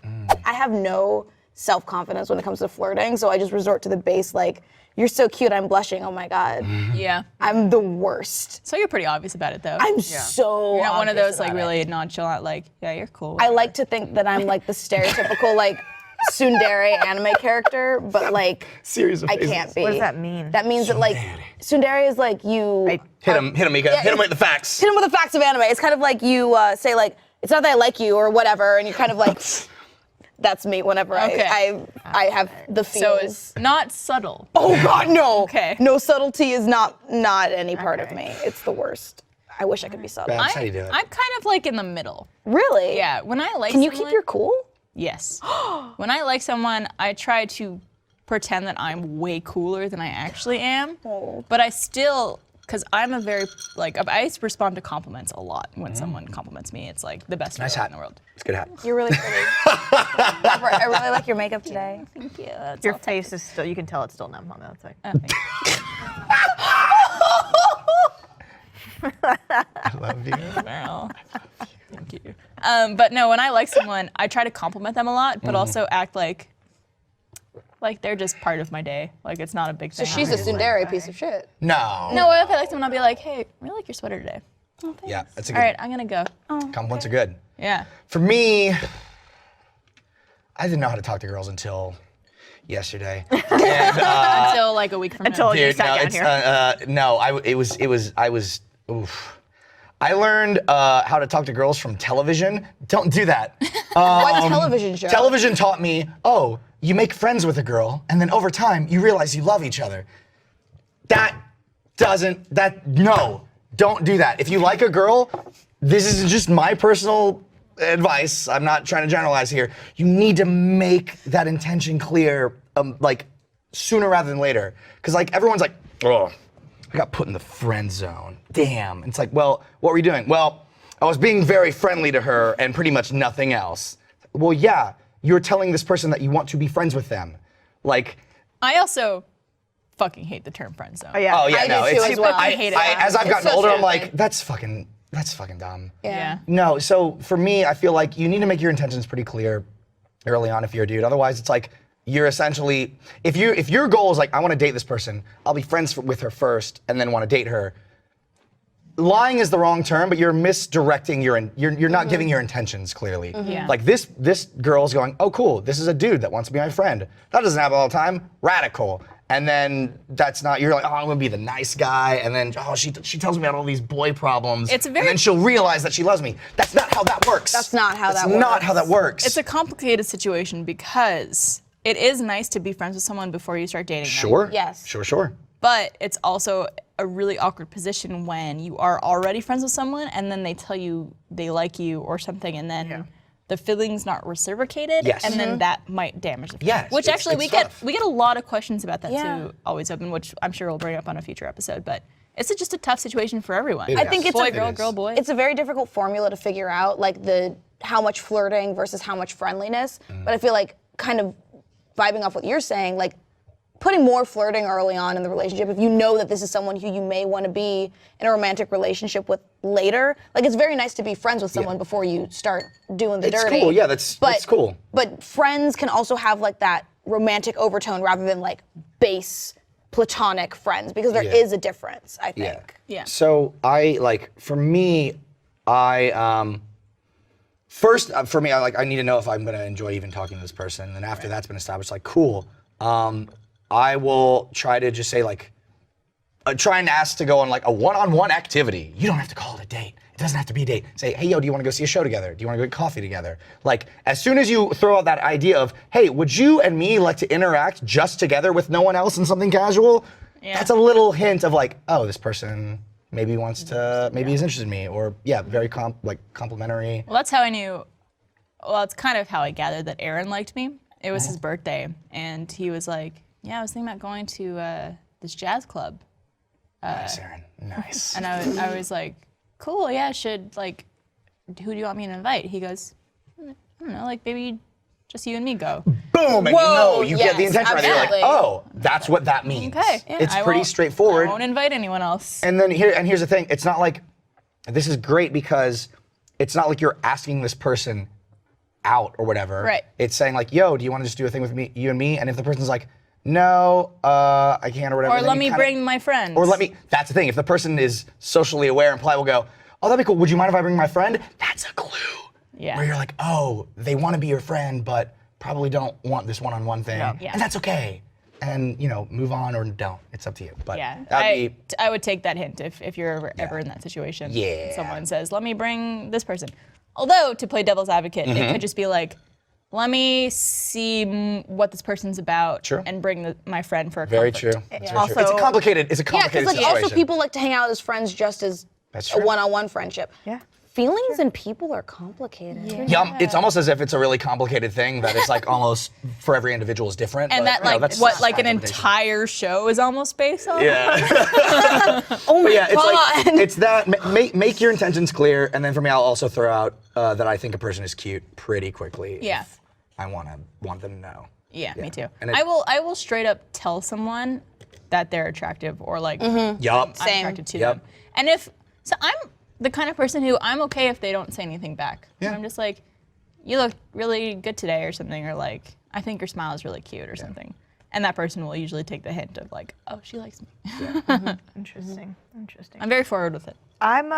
I have no self-confidence when it comes to flirting, so I just resort to the base like, "You're so cute, I'm blushing, oh my God." Yeah. I'm the worst. So you're pretty obvious about it, though. I'm so You're not one of obvious those like about it. really nonchalant, like, yeah, you're cool. I like to think that I'm like the stereotypical like tsundere anime character, but like Series of I phases. can't be. What does that mean? That means that like tsundere is like you Hit him, Mika. Yeah, Hit him with the facts. hit him with the facts of anime. It's kind of like you say like, it's not that I like you or whatever, and you kind of like, that's me whenever Okay. I have the feels. so it's not subtle. Oh God, no. Okay. No subtlety is not any part of me. It's the worst. I wish I could be subtle. That's how you do it. I'm kind of like in the middle. Really? Yeah, when I like Can you someone, keep your cool? Yes. When I like someone, I try to pretend that I'm way cooler than I actually am. Oh. But I still, because I'm a very, like, I respond to compliments a lot when someone compliments me. It's like the best Nice feeling hat. in the world. It's a good hat. You're really pretty. I really like your makeup today. Thank you. That's Your all. face is still, you can tell it's still numb on the outside. Oh, thank you. I love you. Well, thank you. But no, when I like someone, I try to compliment them a lot, but also act like they're just part of my day. Like it's not a big thing. She's a tsundere piece of shit. No. No, if I like someone, I'll be like, hey, I really like your sweater today. Yeah, that's a All good. right, I'm gonna go. Compliments are good. Yeah. For me, I didn't know how to talk to girls until yesterday. And, Until like a week from Until now. you dude, sat no, down it's, here. no, I was, oof. I learned how to talk to girls from television. Don't do that. What television show? Television taught me, oh, you make friends with a girl, and then over time, you realize you love each other. No, don't do that. If you like a girl, this is just my personal advice. I'm not trying to generalize here. You need to make that intention clear, like sooner rather than later. Because like everyone's like, oh, I got put in the friend zone. Damn. And it's like, well, what were you doing? Well, I was being very friendly to her and pretty much nothing else. Well, yeah, you're telling this person that you want to be friends with them. Like, I also fucking hate the term friend zone. Oh yeah. oh yeah, I do no, too it's as well. I hate it. as I've It's gotten such older, a I'm like, thing. that's fucking dumb. Yeah. No, so for me, I feel like you need to make your intentions pretty clear early on if you're a dude. Otherwise, it's like you're essentially, if your goal is like, I want to date this person, I'll be friends with her first and then want to date her. lying is the wrong term, but you're misdirecting you're not giving your intentions clearly. Yeah. Like this girl's going, oh cool, this is a dude that wants to be my friend. That doesn't happen all the time. Radical. And then you're like, oh, I'm gonna be the nice guy, and then she tells me about all these boy problems, and then she'll realize that she loves me. That's not how that works. That's not how that works. That's not how that works. It's a complicated situation because it is nice to be friends with someone before you start dating them. Sure. Yes. Sure. But it's also a really awkward position when you are already friends with someone and then they tell you they like you or something, and then the feeling's not reciprocated, Yes. and then that might damage the feeling. Yes, Which it's actually tough. we get a lot of questions about that Yeah. too, Always Open, which I'm sure we'll bring up on a future episode. But it's just a tough situation for everyone. It I think is. it's boy, a girl, is. girl, boy. It's a very difficult formula to figure out, like how much flirting versus how much friendliness. But I feel like kind of vibing off what you're saying, like putting more flirting early on in the relationship, if you know that this is someone who you may want to be in a romantic relationship with later, like it's very nice to be friends with someone before you start doing the It's dirty. cool, yeah, that's cool. But friends can also have like that romantic overtone rather than like base platonic friends, because there is a difference, I think. Yeah. So for me, first for me, I need to know if I'm gonna enjoy even talking to this person, and then after that's been established, like cool. I will try to just say try and ask to go on like a one-on-one activity. You don't have to call it a date. It doesn't have to be a date. Say, hey, yo, do you want to go see a show together? Do you want to go get coffee together? Like, as soon as you throw out that idea of, hey, would you and me like to interact just together with no one else in something casual? Yeah. That's a little hint of like, oh, this person maybe wants to, maybe is interested in me, or very complimentary. Well, that's how I knew. Well, it's kind of how I gathered that Aaron liked me. It was his birthday, and he was like, yeah, I was thinking about going to this jazz club. Nice, Aaron. Nice. And I was like, cool, yeah, who do you want me to invite? He goes, I don't know, like maybe just you and me go. Boom, and Whoa, you get the yes, intention right. You're like, absolutely. oh, that's what that means. Okay. Yeah, It's I pretty won't- straightforward. I won't invite anyone else. And then here's the thing. It's not like, this is great because it's not like you're asking this person out or whatever. Right. It's saying like, yo, do you want to just do a thing with me, you and me? And if the person's like, no, I can't or whatever. Or then let you me kinda- bring my friends. Or that's the thing. If the person is socially aware and polite, will go, oh, that'd be cool. Would you mind if I bring my friend? That's a clue. Yeah. Where you're like, oh, they want to be your friend, but probably don't want this one-on-one thing. Yeah. And that's okay. And, move on or don't. It's up to you. But Yeah, that'd be, I would take that hint if you're ever in that situation. Yeah. Someone says, let me bring this person. Although, to play devil's advocate, it could just be like, let me see what this person's about True. and bring my friend for a very comfort. true. That's very Also- true. It's a Yeah, complicated because situation. also people like to hang out as friends just as That's a true. one-on-one friendship. Yeah. Feelings and people are complicated. Yeah, it's almost as if it's a really complicated thing that it's like almost for every individual is different. And but, that that's what an interpretation. entire show is almost based on. Yeah. Oh my Yeah, it's god. like it's that make your intentions clear, and then for me, I'll also throw out that I think a person is cute pretty quickly. Yeah. if I want them to know. Yeah, me too. And it- I will straight up tell someone that they're attractive or like Yup. I'm Same. attracted to Yep. them. And I'm the kind of person who I'm okay if they don't say anything back. Yeah. I'm just like, you look really good today or something, or like, I think your smile is really cute or something. And that person will usually take the hint of like, oh, she likes me. Interesting. I'm very forward with it. I'm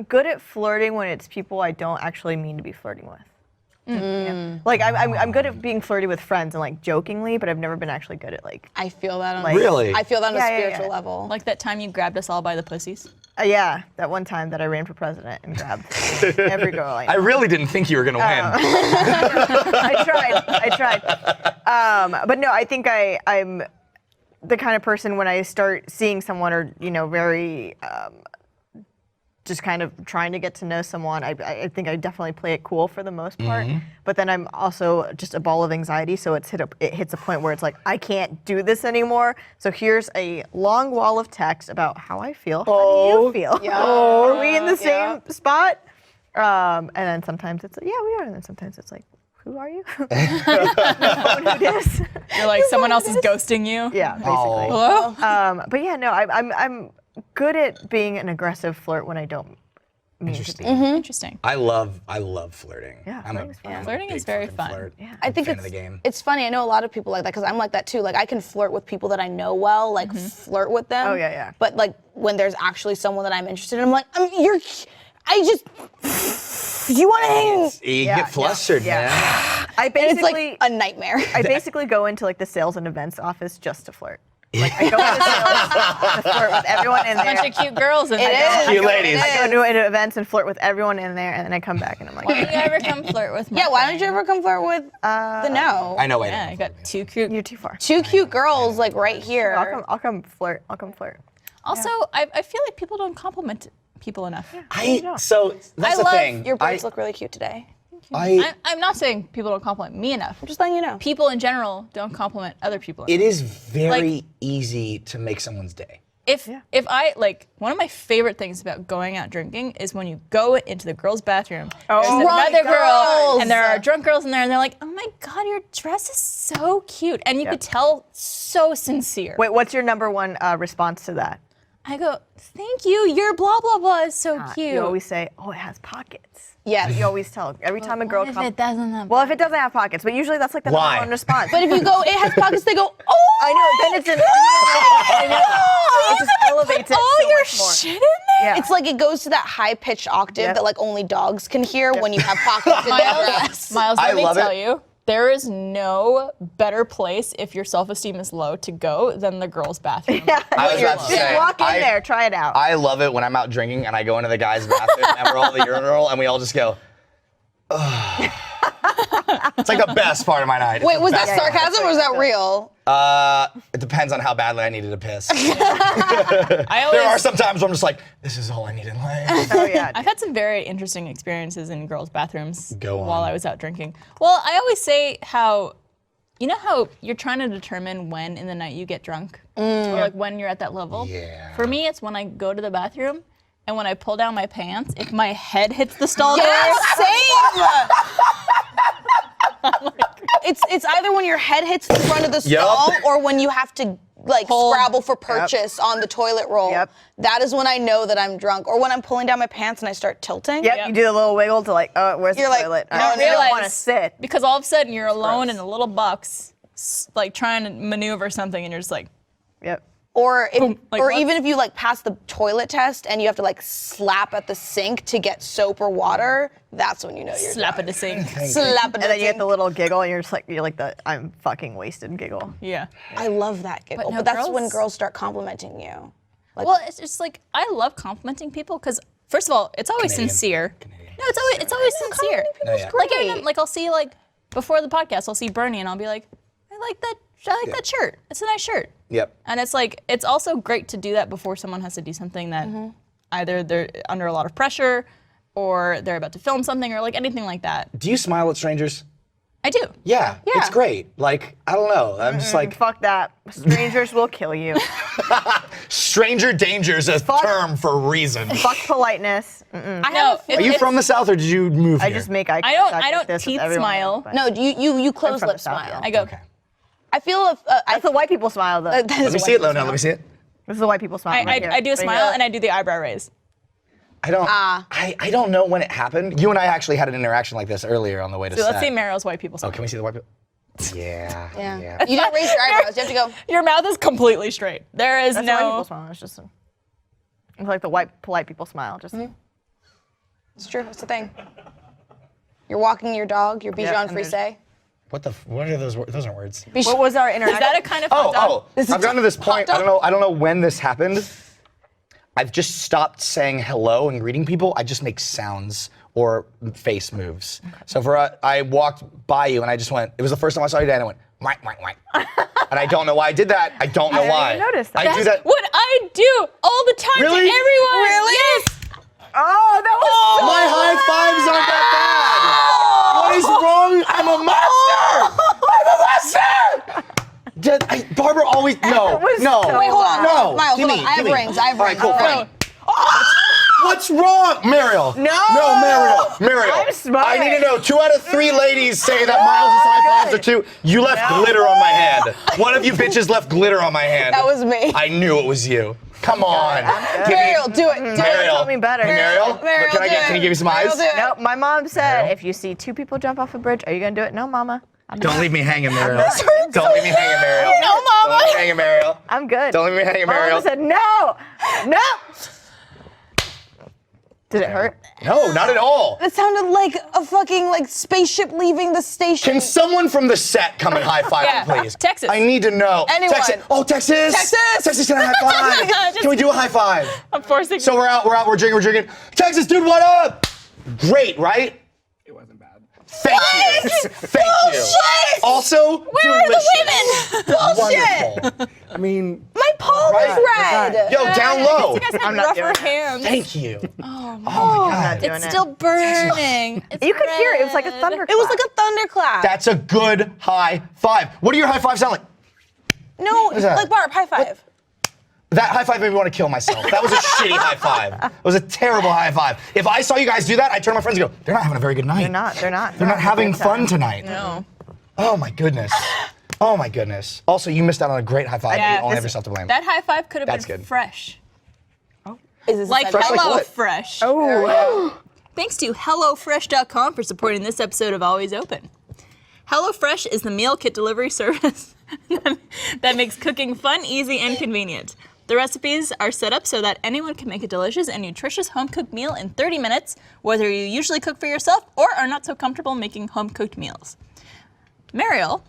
good at flirting when it's people I don't actually mean to be flirting with. Yeah. Like I'm good at being flirty with friends and like jokingly, but I've never been actually good at like. I feel that on Like- Really? I feel that on Yeah, a yeah, spiritual yeah. level. Like that time you grabbed us all by the pussies. Yeah, that one time that I ran for president and grabbed every girl I know. I really didn't think you were gonna win. I tried. But no, I think I'm the kind of person when I start seeing someone or, very just kind of trying to get to know someone, I think I definitely play it cool for the most part. But then I'm also just a ball of anxiety, so it hits a point where it's like, I can't do this anymore. So here's a long wall of text about how I feel. How do you feel? Are we in the same spot? And then sometimes it's, yeah, we are. And then sometimes it's like, who are you? No one who it is. You're like, someone else is ghosting you. Yeah, basically. Oh. Hello? But yeah, no, I'm good at being an aggressive flirt when I don't mean to Interesting. be. Interesting. I love flirting. Yeah, I'm flirting's fun. I'm a Flirting big is very fucking fun. flirt. Yeah. I think fan it's of the game. it's funny. I know a lot of people like that because I'm like that too. Like I can flirt with people that I know well, like flirt with them. Oh, yeah. But like when there's actually someone that I'm interested in, I'm like, you want to hang? You get flustered, yeah. man. I And it's basically, like a nightmare. I basically go into like the sales and events office just to flirt. Like I go into sales to flirt with everyone in there. Bunch of cute girls in It there. is. Cute ladies. I go to events and flirt with everyone in there, and then I come back and I'm like, Why don't you ever come flirt with me? Yeah, why don't you ever come flirt with the no? I know. Wait. Yeah, I got two cute. you're too far. Two cute girls like right here. I'll come flirt. I'll come flirt. Also, I feel like people don't compliment people enough. So that's I the love thing. your boobs look really cute today. I'm not saying people don't compliment me enough. I'm just letting you know. People in general don't compliment other people. It is very Like- easy to make someone's day. If I like one of my favorite things about going out drinking is when you go into the girls' bathroom. There's another girl, girls. and there are drunk girls in there, and they're like, "Oh my god, your dress is so cute," and you could tell so sincere. Wait, what's your number one response to that? I go, "Thank you, your blah blah blah is so cute." You always say, "Oh, it has pockets." Yes. You always tell every time a girl What if comes. it doesn't have? Well, if it doesn't have pockets, but usually that's like the Why? number one response. But if you go, it has pockets. They go, oh. I know, then it's an. I know. It just elevates it all so your much more. shit in there. Yeah. It's like it goes to that high-pitched octave Yep. that like only dogs can hear when you have pockets in your dress. Miles, I let me love tell it. you, there is no better place if your self-esteem is low to go than the girls' bathroom. I was about to Just say, walk in there, try it out. I love it when I'm out drinking and I go into the guys' bathroom and we're all at the urinal and we all just go, ugh. It's like the best part of my night. It's Wait, the was that best part. sarcasm or was that real? It depends on how badly I needed to piss. I There are always, some times where I'm just like, this is all I need in life. Oh yeah. I've had some very interesting experiences in girls' bathrooms Go on. while I was out drinking. Well, I always say how, you know how you're trying to determine when in the night you get drunk, or like when you're at that level. Yeah. For me, it's when I go to the bathroom. And when I pull down my pants, if my head hits the stall Yes, door, same. It's either when your head hits the front of the Yup. stall or when you have to like Pull. scrabble for purchase on the toilet roll. Yep. That is when I know that I'm drunk. Or when I'm pulling down my pants and I start tilting. Yep, you do the little wiggle to like, oh, where's You're the like, toilet? you I don't don't realize- want to sit. because all of a sudden you're alone gross. in a little box, like trying to maneuver something, and you're just like, Yep. Or if, Like or what? even if you like pass the toilet test and you have to like slap at the sink to get soap or water, that's when you know you're slap drunk. at the sink. Slap at And then you get the little giggle, and you're like the I'm fucking wasted giggle. Yeah. I love that giggle, no, but that's when girls- girls start complimenting you. Well, it's just like I love complimenting people because first of all, it's always Canadian. sincere. Canadian. No, it's always sincere. No, yeah. Like Great. like I'll see like before the podcast, I'll see Bernie and I'll be like, I like that shirt. It's a nice shirt. Yep. And it's like it's also great to do that before someone has to do something that either they're under a lot of pressure or they're about to film something or like anything like that. Do you smile at strangers? I do. Yeah, it's great. Like, I don't know. I'm just like, Fuck that. Strangers will kill you. stranger danger is a term for a reason. Fuck politeness. I know. Are you from the South or did you move I here? just make eye I don't- contact I like don't this with teeth everyone, smile. but- No, you close from the lip South, smile. yeah. I go. Okay. I feel if That's the white people smile though. that is Let me a see white it, Lona. smile. Let me see it. This is the white people smile. I do a Right here. smile and I do the eyebrow raise. I don't. I don't know when it happened. You and I actually had an interaction like this earlier on the way to So set. let's see Meryl's white people Oh, smile. can we see the white people? Yeah. Yeah. You don't raise your eyebrows. You have to go. Your mouth is completely straight. There is That's the white people no. smile. It's just it's like the white polite people smile. Just It's true. It's the thing. You're walking your dog. Your Bichon and there's- Frise. What are those words? Those aren't words. what was our interaction? Is that a kind of hot dog? I've gotten to this point. dog. I don't know when this happened. I've just stopped saying hello and greeting people. I just make sounds or face moves. So I walked by you and I just went. It was the first time I saw you today, and I went whack whack whack. And I don't know why I did that. I don't know didn't why. even notice that. I do That's that. what I do all the time Really? to everyone. Really? Yes. Oh, that was so My high fives aren't that bad. What is wrong? I'm a master. I'm a master. Barbara always no. was No. so Wait, hold on. No. Miles, Give hold me, on. I have give me. rings. I have All right, rings. cool. Hold Fine. What's wrong, Mariel? No. No, Mariel. I'm smart. I need to know. 2 out of 3 ladies say that Miles' high fives are 2. You left glitter on my hand. One of you bitches left glitter on my hand. That was me. I knew it was you. Come on. good. Give me- Mariel, do it. Do Mariel. Tell me better. Mariel, Mariel, can you give me some eyes? Mariel, do it. No, my mom said Mariel? if you see 2 people jump off a bridge, are you gonna do it? No, Mama. Don't leave me hanging, Mariel. Don't leave me hanging, Mariel. No, Mama. Don't leave me hanging, Mariel. I'm good. Don't leave me hanging, My Mariel. mama said no. Did it hurt? No, not at all. That sounded like a fucking like spaceship leaving the station. Can someone from the set come and high five Yeah. me, please? Texas. I need to know. Anyone. Texas. Oh, Texas. Texas. Texas, can I high five? God, Can we do a high five? I'm forcing. So we're out, we're drinking. Texas, dude, what up? Great, right? It wasn't bad. Thank you. Thank you. Also, Where are the women? Bullshit. wonderful. I mean, My palm Right. is red. Yo, down low. You guys have I'm not rougher doing it. hands. Thank you. Oh, Oh my God. doing it's it. still burning. It's You could hear it. It was like a red. thunderclap. It was like a thunderclap. That's a good high five. What do your high fives sound like? No, is that? like Barb, high five. That high five made me want to kill myself. That was a shitty high five. It was a terrible high five. If I saw you guys do that, I'd turn to my friends and go, they're not having a very good night. They're not. They're not. They're not having fun tonight. No. Oh my goodness. Oh my goodness. Also, you missed out on a great high five. Yeah, You only have this- yourself to blame. That high five could have That's been good. fresh. Is this Like Fresh like Hello what? Fresh. Oh. Thanks to HelloFresh.com for supporting this episode of Always Open. HelloFresh is the meal kit delivery service that makes cooking fun, easy, and convenient. The recipes are set up so that anyone can make a delicious and nutritious home-cooked meal in 30 minutes, whether you usually cook for yourself or are not so comfortable making home-cooked meals. Mariel,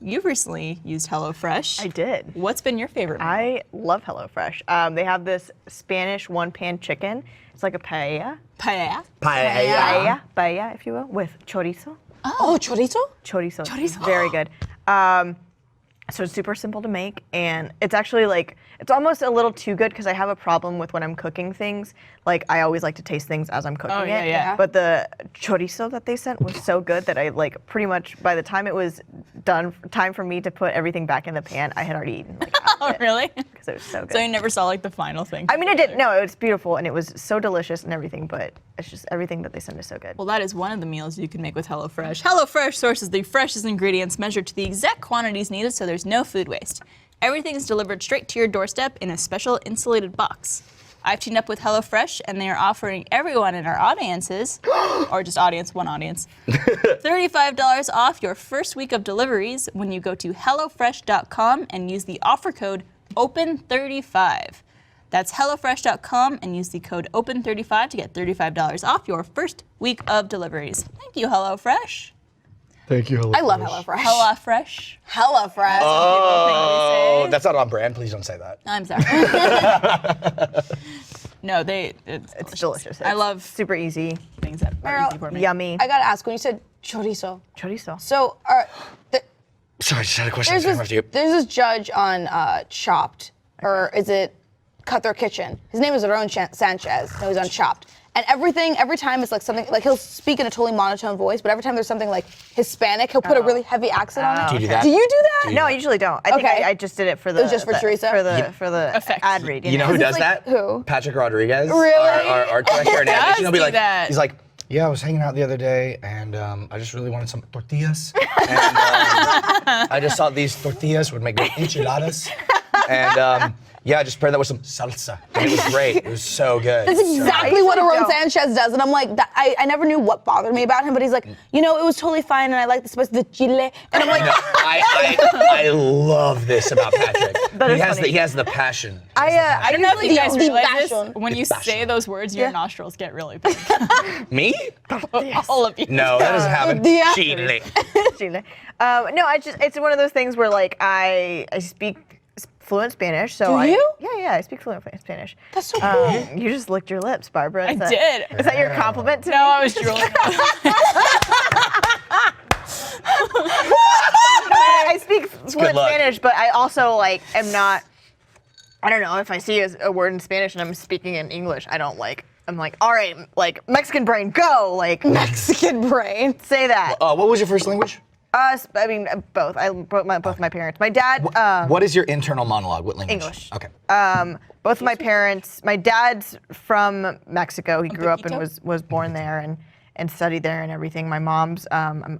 you've recently used HelloFresh. I did. What's been your favorite meal? I love HelloFresh. They have this Spanish one-pan chicken. It's like a paella. Paella. Paella, if you will, with chorizo. Oh, chorizo? Chorizo. Chorizo. Very good. So it's super simple to make, and it's actually like, it's almost a little too good because I have a problem with when I'm cooking things. Like, I always like to taste things as I'm cooking yeah, it. yeah. But the chorizo that they sent was so good that I like pretty much, by the time it was done, time for me to put everything back in the pan, I had already eaten like half Oh, of it. really? Because it was so good. So you never saw like the final thing? I mean, I did. No, it was beautiful and it was so delicious and everything, but it's just everything that they send is so good. Well, that is one of the meals you can make with HelloFresh. HelloFresh sources the freshest ingredients measured to the exact quantities needed so there's no food waste. Everything is delivered straight to your doorstep in a special insulated box. I've teamed up with HelloFresh and they are offering everyone in our audiences, or just audience, one audience, $35 off your first week of deliveries when you go to HelloFresh.com and use the offer code OPEN35. That's HelloFresh.com and use the code OPEN35 to get $35 off your first week of deliveries. Thank you, HelloFresh. Thank you, I love HelloFresh. HelloFresh. HelloFresh. Oh, that's not on brand. Please don't say that. I'm sorry. No, It's delicious. I It's love super easy, things that are Meryl, easy for me. yummy. I gotta ask, when you said chorizo, Chorizo. so Sorry, I just had a question. there's Sorry, this, after you. there's this judge on Chopped, or is it Cutthroat Kitchen? His name is Aaron Sanchez. No, he's on Chopped. And every time it's like something, like he'll speak in a totally monotone voice, but every time there's something like Hispanic, he'll put a really heavy accent on it. Do you do that? Do you do that? No, I usually don't. I think Okay. I just did it for the. It was just for Teresa? For the Effect. ad read. You know who Is this does like- that? who? Patrick Rodriguez. Really? Our art director and animation. He'll be do like, that. he's like, yeah, I was hanging out the other day and I just really wanted some tortillas. And I just thought these tortillas would make great enchiladas. And yeah, I just paired that with some salsa. And it was great. It was so good. That's exactly I what usually Aaron don't. Sanchez does, and I'm like, I never knew what bothered me about him, but he's like, you know, it was totally fine, and I like the spice of the chile, and I'm like, No, I love this about Patrick. That is funny. He has the passion. I don't know if you guys The realize this. passion. When you The say passion. those words, your nostrils get really big. Me? All of you. No, that doesn't happen. Yeah. Chile. Chile. No, it's one of those things where like I speak fluent Spanish, so Do you? Yeah, I speak fluent Spanish. that's so cool. You just licked your lips, Barbara. Is I that- did. Is that your compliment to No, me? I was drooling. I speak fluent luck. Spanish, but I also like am not. I don't know if I see a word in Spanish and I'm speaking in English. I don't like. I'm like, all right, like Mexican brain, go, like Mexican brain. say that. What was your first language? I mean, both. Both my parents. My dad. What is your internal monologue? What language? English. Okay. Both of my parents. My dad's from Mexico. He grew up and poquito? was born there and studied there and everything. My mom's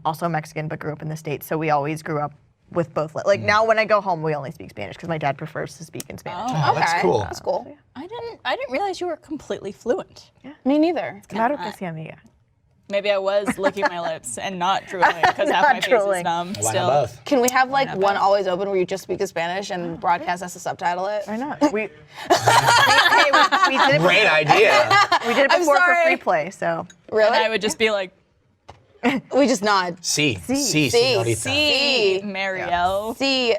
also Mexican but grew up in the States, so we always grew up with both. Like now when I go home, we only speak Spanish because my dad prefers to speak in Spanish. Oh, that's Okay, cool. That's cool. I didn't realize you were completely fluent. Me neither. Claro que sí, amiga. Maybe I was licking my lips and not drooling because half Not my face drooling. is numb. Why Still. not both? Can we have like not one bad. always open where you just speak in Spanish and broadcast us to subtitle it? Why not? We did it. Great idea. We did it I'm before for sorry. free play. So And I Really? would just be like, We just nod. Sí, Sí. señorita. "See, Marielle." Sí,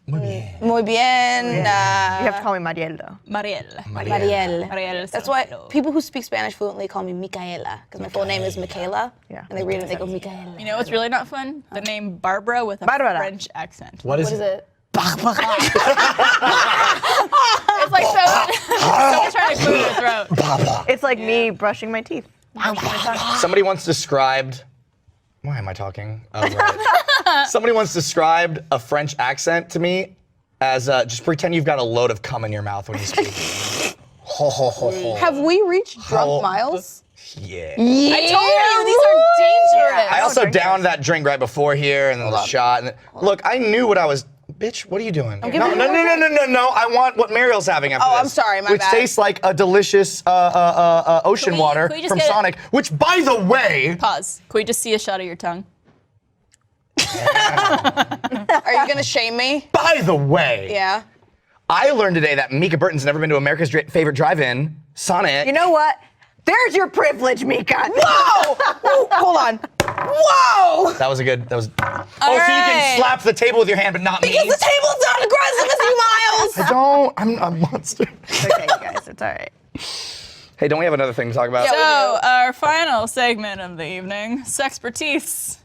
Muy bien. muy bien. you have to call me Mariel though. Marielle. Mariel. Marielle That's why Sotelo. people who speak Spanish fluently call me Micaela, because my full name is Michaela. Yeah. And they read it and they go Micaela. You know what's really not fun? The name Barbara with a Barbara. French accent. What What is it? It's like someone trying to clear your throat. It's like me brushing my teeth. Somebody once described. Why am I talking? Oh, right. Somebody once described a French accent to me as just pretend you've got a load of cum in your mouth when you speak. Ho ho ho ho. Have we reached How- drunk miles? Yeah. I told you these are dangerous. I also drink downed that drink right before here, and then the shot. And look, I knew what I was. Bitch, what are you doing? No, giving no, you no, no, no, no, no. I want what Mariel's having after Oh, this. I'm sorry, my which bad. tastes like a delicious ocean Can we- water can we just from get it- Sonic. Which, by the way, Pause. Can we just see a shot of your tongue? Are you gonna shame me? Yeah. Yeah. I learned today that Mika Burton's never been to America's favorite drive-in, Sonic. You know what? There's your privilege, Mika. Whoa! Ooh, hold on. Whoa! That was a good. That was. All so you right. can slap the table with your hand, but not me. Because the table's not aggressive as you, Miles! I don't. I'm a monster. It's okay, you guys. It's all right. Hey, don't we have another thing to talk about? So, our final segment of the evening, Sexpertise.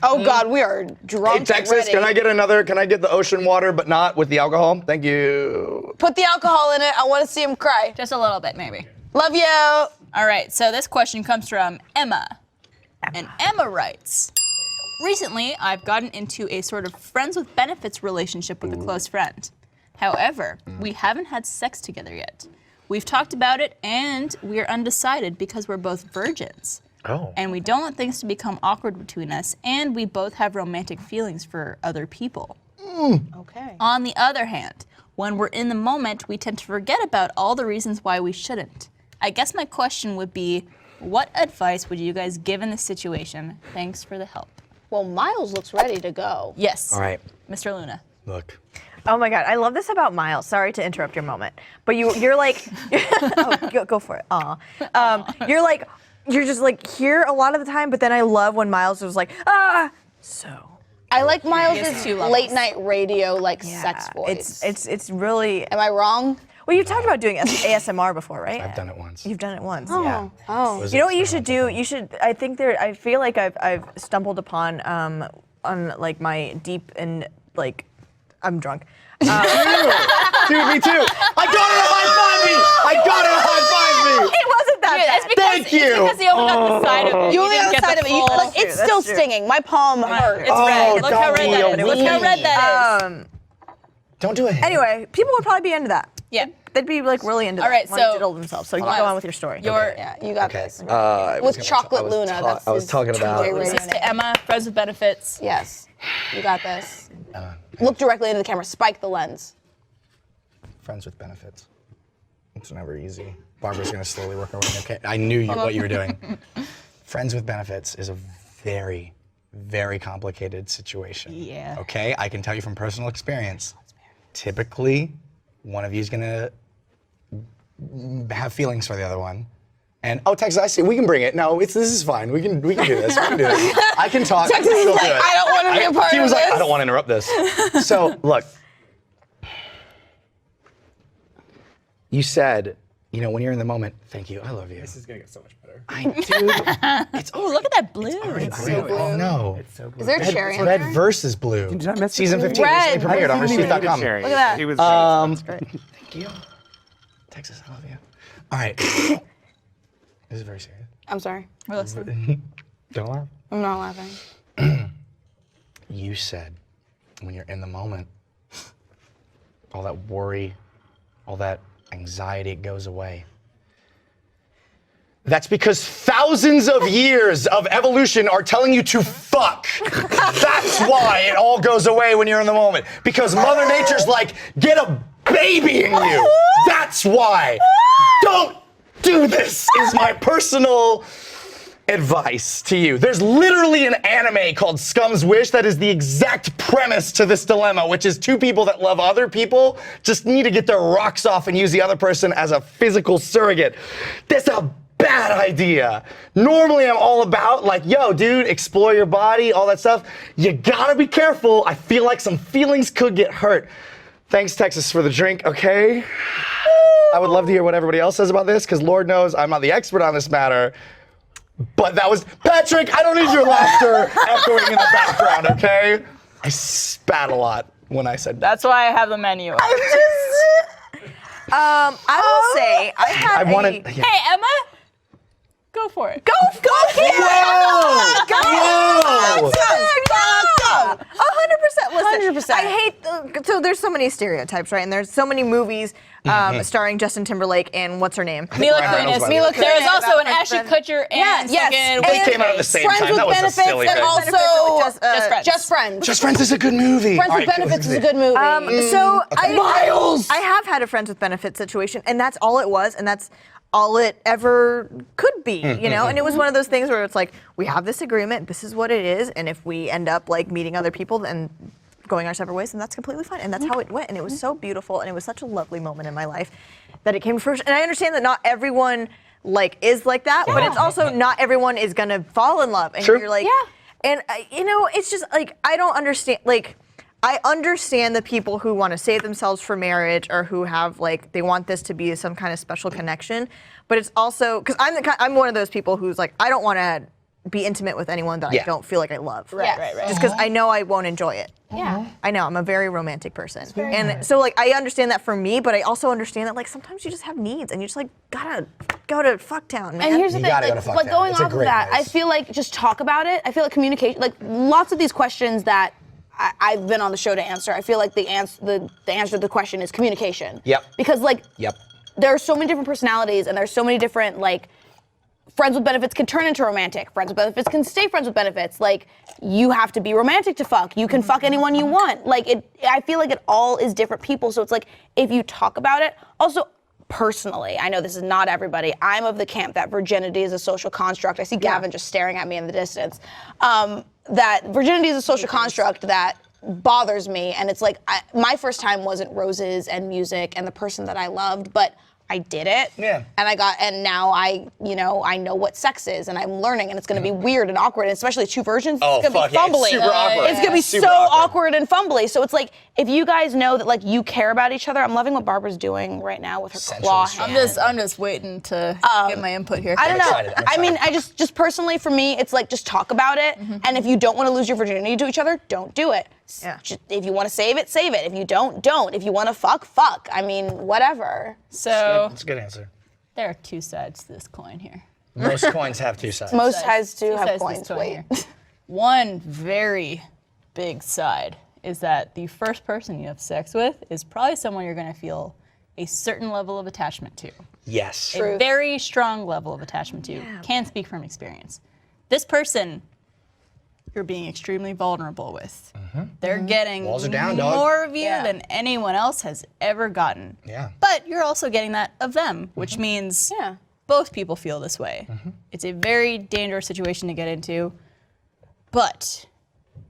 Oh God, we are drunk. Hey, Texas, already. can I get another? Can I get the ocean water, but not with the alcohol? Thank you. Put the alcohol in it. I want to see him cry. Just a little bit, maybe. Love you. All right, so this question comes from Emma. And Emma writes, recently I've gotten into a sort of friends with benefits relationship with a close friend. However, we haven't had sex together yet. We've talked about it and we're undecided because we're both virgins. Oh. And we don't want things to become awkward between us, and we both have romantic feelings for other people. Okay. On the other hand, when we're in the moment, we tend to forget about all the reasons why we shouldn't. I guess my question would be, what advice would you guys give in this situation? Thanks for the help. Well, Miles looks ready to go. Yes. All right. Mr. Luna. Look. Oh my God, I love this about Miles. Sorry to interrupt your moment, but you're like, oh, go for it. Aw. You're just like here a lot of the time, but then I love when Miles was like, so. I like He Miles' has two levels. late night radio like Yeah, sex voice. It's really. Am I wrong? Well, you've talked about doing ASMR before, right? I've done it once. You've done it once. Oh. Oh. You know what you should do? You should. I think there. I feel like I've stumbled upon on like my deep and like I'm drunk. Dude, me too. I got her to high five me. I got her to high five me. It wasn't that Yeah, bad. it's because, Thank you. It's because he only got the side of it. You only didn't on the get side of it. You, full- like, it's That's still true. stinging. My palm hurts. It's Oh, red. Look how red that is. don't Look how red that is. Don't do it. Anyway, people would probably be into that. Yeah. They'd be like really into All that. right, Want to so- diddle themselves. So you Miles, go on with your story. Your Yeah, you got Okay. this. I was With gonna Chocolate I was Luna. ta- That's I was his talking about. DJ radio This name. to Emma, friends with benefits. Yes, you got this. Look directly into the camera. Spike the lens. Friends with benefits. It's never easy. Barbara's gonna slowly work her way. Okay, I knew what you were doing. Friends with benefits is a very, very complicated situation. Yeah. Okay, I can tell you from personal experience. Typically, one of you is gonna have feelings for the other one. And Texas, I see. We can bring it. No, this is fine. We can do this. We can do this. I can talk. Texas is She'll like, do it. I don't want to be a part She of was like, this. I don't want to interrupt this. So look, you said, when you're in the moment, thank you, I love you. This is gonna get so much better. It's Oh, look at that blue. great. Oh no. It's so blue. Is there a cherry in Red there? versus blue. Did I miss Season it? 15 recently Red. premiered on I didn't even Received.com. need a cherry. Look at that. It was Thank you. Texas, I love you. All right. This is very serious. I'm sorry. We're listening. Don't laugh. I'm not laughing. You said when you're in the moment, all that worry, all that anxiety, it goes away. That's because thousands of years of evolution are telling you to fuck. That's why it all goes away when you're in the moment. Because Mother Nature's like, get a baby in you. That's why. Don't do this, is my personal advice to you. There's literally an anime called Scum's Wish that is the exact premise to this dilemma, which is two people that love other people just need to get their rocks off and use the other person as a physical surrogate. That's a bad idea. Normally I'm all about like, yo, dude, explore your body, all that stuff. You gotta be careful. I feel like some feelings could get hurt. Thanks, Texas, for the drink, okay? I would love to hear what everybody else says about this, because Lord knows I'm not the expert on this matter. But that was, Patrick, I don't need your laughter echoing in the background, okay? I spat a lot when I said that. That's why I have the menu. I will say, I had Hey, Emma, go for it. Go for it! Whoa! Go! Whoa! Yeah. 100%. Listen, 100%. I hate, so there's so many stereotypes, right? And there's so many movies starring Justin Timberlake and what's her name? Mila Ryan Reynolds, Kunis. by the way. There was also an About Ashton Friends. Kutcher and Yes. fucking They what's came out at the his same face? Friends time. with That was a benefits silly and thing. also Just Friends. Just Friends. Just Friends is a good movie. Friends All with right, Benefits is a good movie. So Miles! I have had a friends with benefits situation, and that's all it was, and that's all it ever could be, you know? And it was one of those things where it's like, we have this agreement, this is what it is, and if we end up like meeting other people and going our separate ways, then that's completely fine. And that's how it went. And it was so beautiful, and it was such a lovely moment in my life that it came to fruition. And I understand that not everyone like is like that, but it's also not everyone is gonna fall in love. And Sure. you're like, and you know, it's just like, I don't understand, like, I understand the people who want to save themselves for marriage or who have like, they want this to be some kind of special connection, but it's also, because I'm one of those people who's like, I don't want to be intimate with anyone that I don't feel like I love. Right. Just because I know I won't enjoy it. Yeah. I know, I'm a very romantic person. And so like, I understand that for me, but I also understand that like, sometimes you just have needs and you just like, gotta go to fucktown, man. And here's the You thing, gotta go like, to fuck like town. going It's a off of great that, I place. feel like just talk about it. I feel like communication, like lots of these questions that I've been on the show to answer, I feel like the answer to the question is communication. Yep. Because like, Yep. there are so many different personalities and there's so many different like, friends with benefits can turn into romantic. Friends with benefits can stay friends with benefits. Like, you have to be romantic to fuck. You can fuck anyone you want. Like, I feel like it all is different people. So it's like, if you talk about it, also, personally, I know this is not everybody, I'm of the camp that virginity is a social construct. I see Gavin just staring at me in the distance. That virginity is a social construct that bothers me. And it's like, my first time wasn't roses and music and the person that I loved, but I did it. Yeah. And now I know what sex is and I'm learning and it's gonna be weird and awkward, and especially two versions, Oh, it's gonna fuck be yeah, it's fumbly. super awkward. It's gonna be Super so awkward. awkward and fumbly. So it's like, if you guys know that like you care about each other, I'm loving what Barbara's doing right now with her claw Sensual hand. I'm just waiting to get my input here. I don't know. excited, I'm I mean, excited. I just personally, for me, it's like, just talk about it. And if you don't want to lose your virginity to each other, don't do it. Yeah. If you want to save it, save it. If you don't, don't. If you want to fuck. I mean, whatever. So That's a good answer. there are two sides to this coin here. Most coins have two sides. Most ties Two do have sides to this coins. coin Wait. here. One very big side is that the first person you have sex with is probably someone you're going to feel a certain level of attachment to. Yes. A very strong level of attachment to. Can speak from experience. This person you're being extremely vulnerable with. They're getting Walls are down, dog. more of you than anyone else has ever gotten. Yeah. But you're also getting that of them, which means both people feel this way. It's a very dangerous situation to get into, but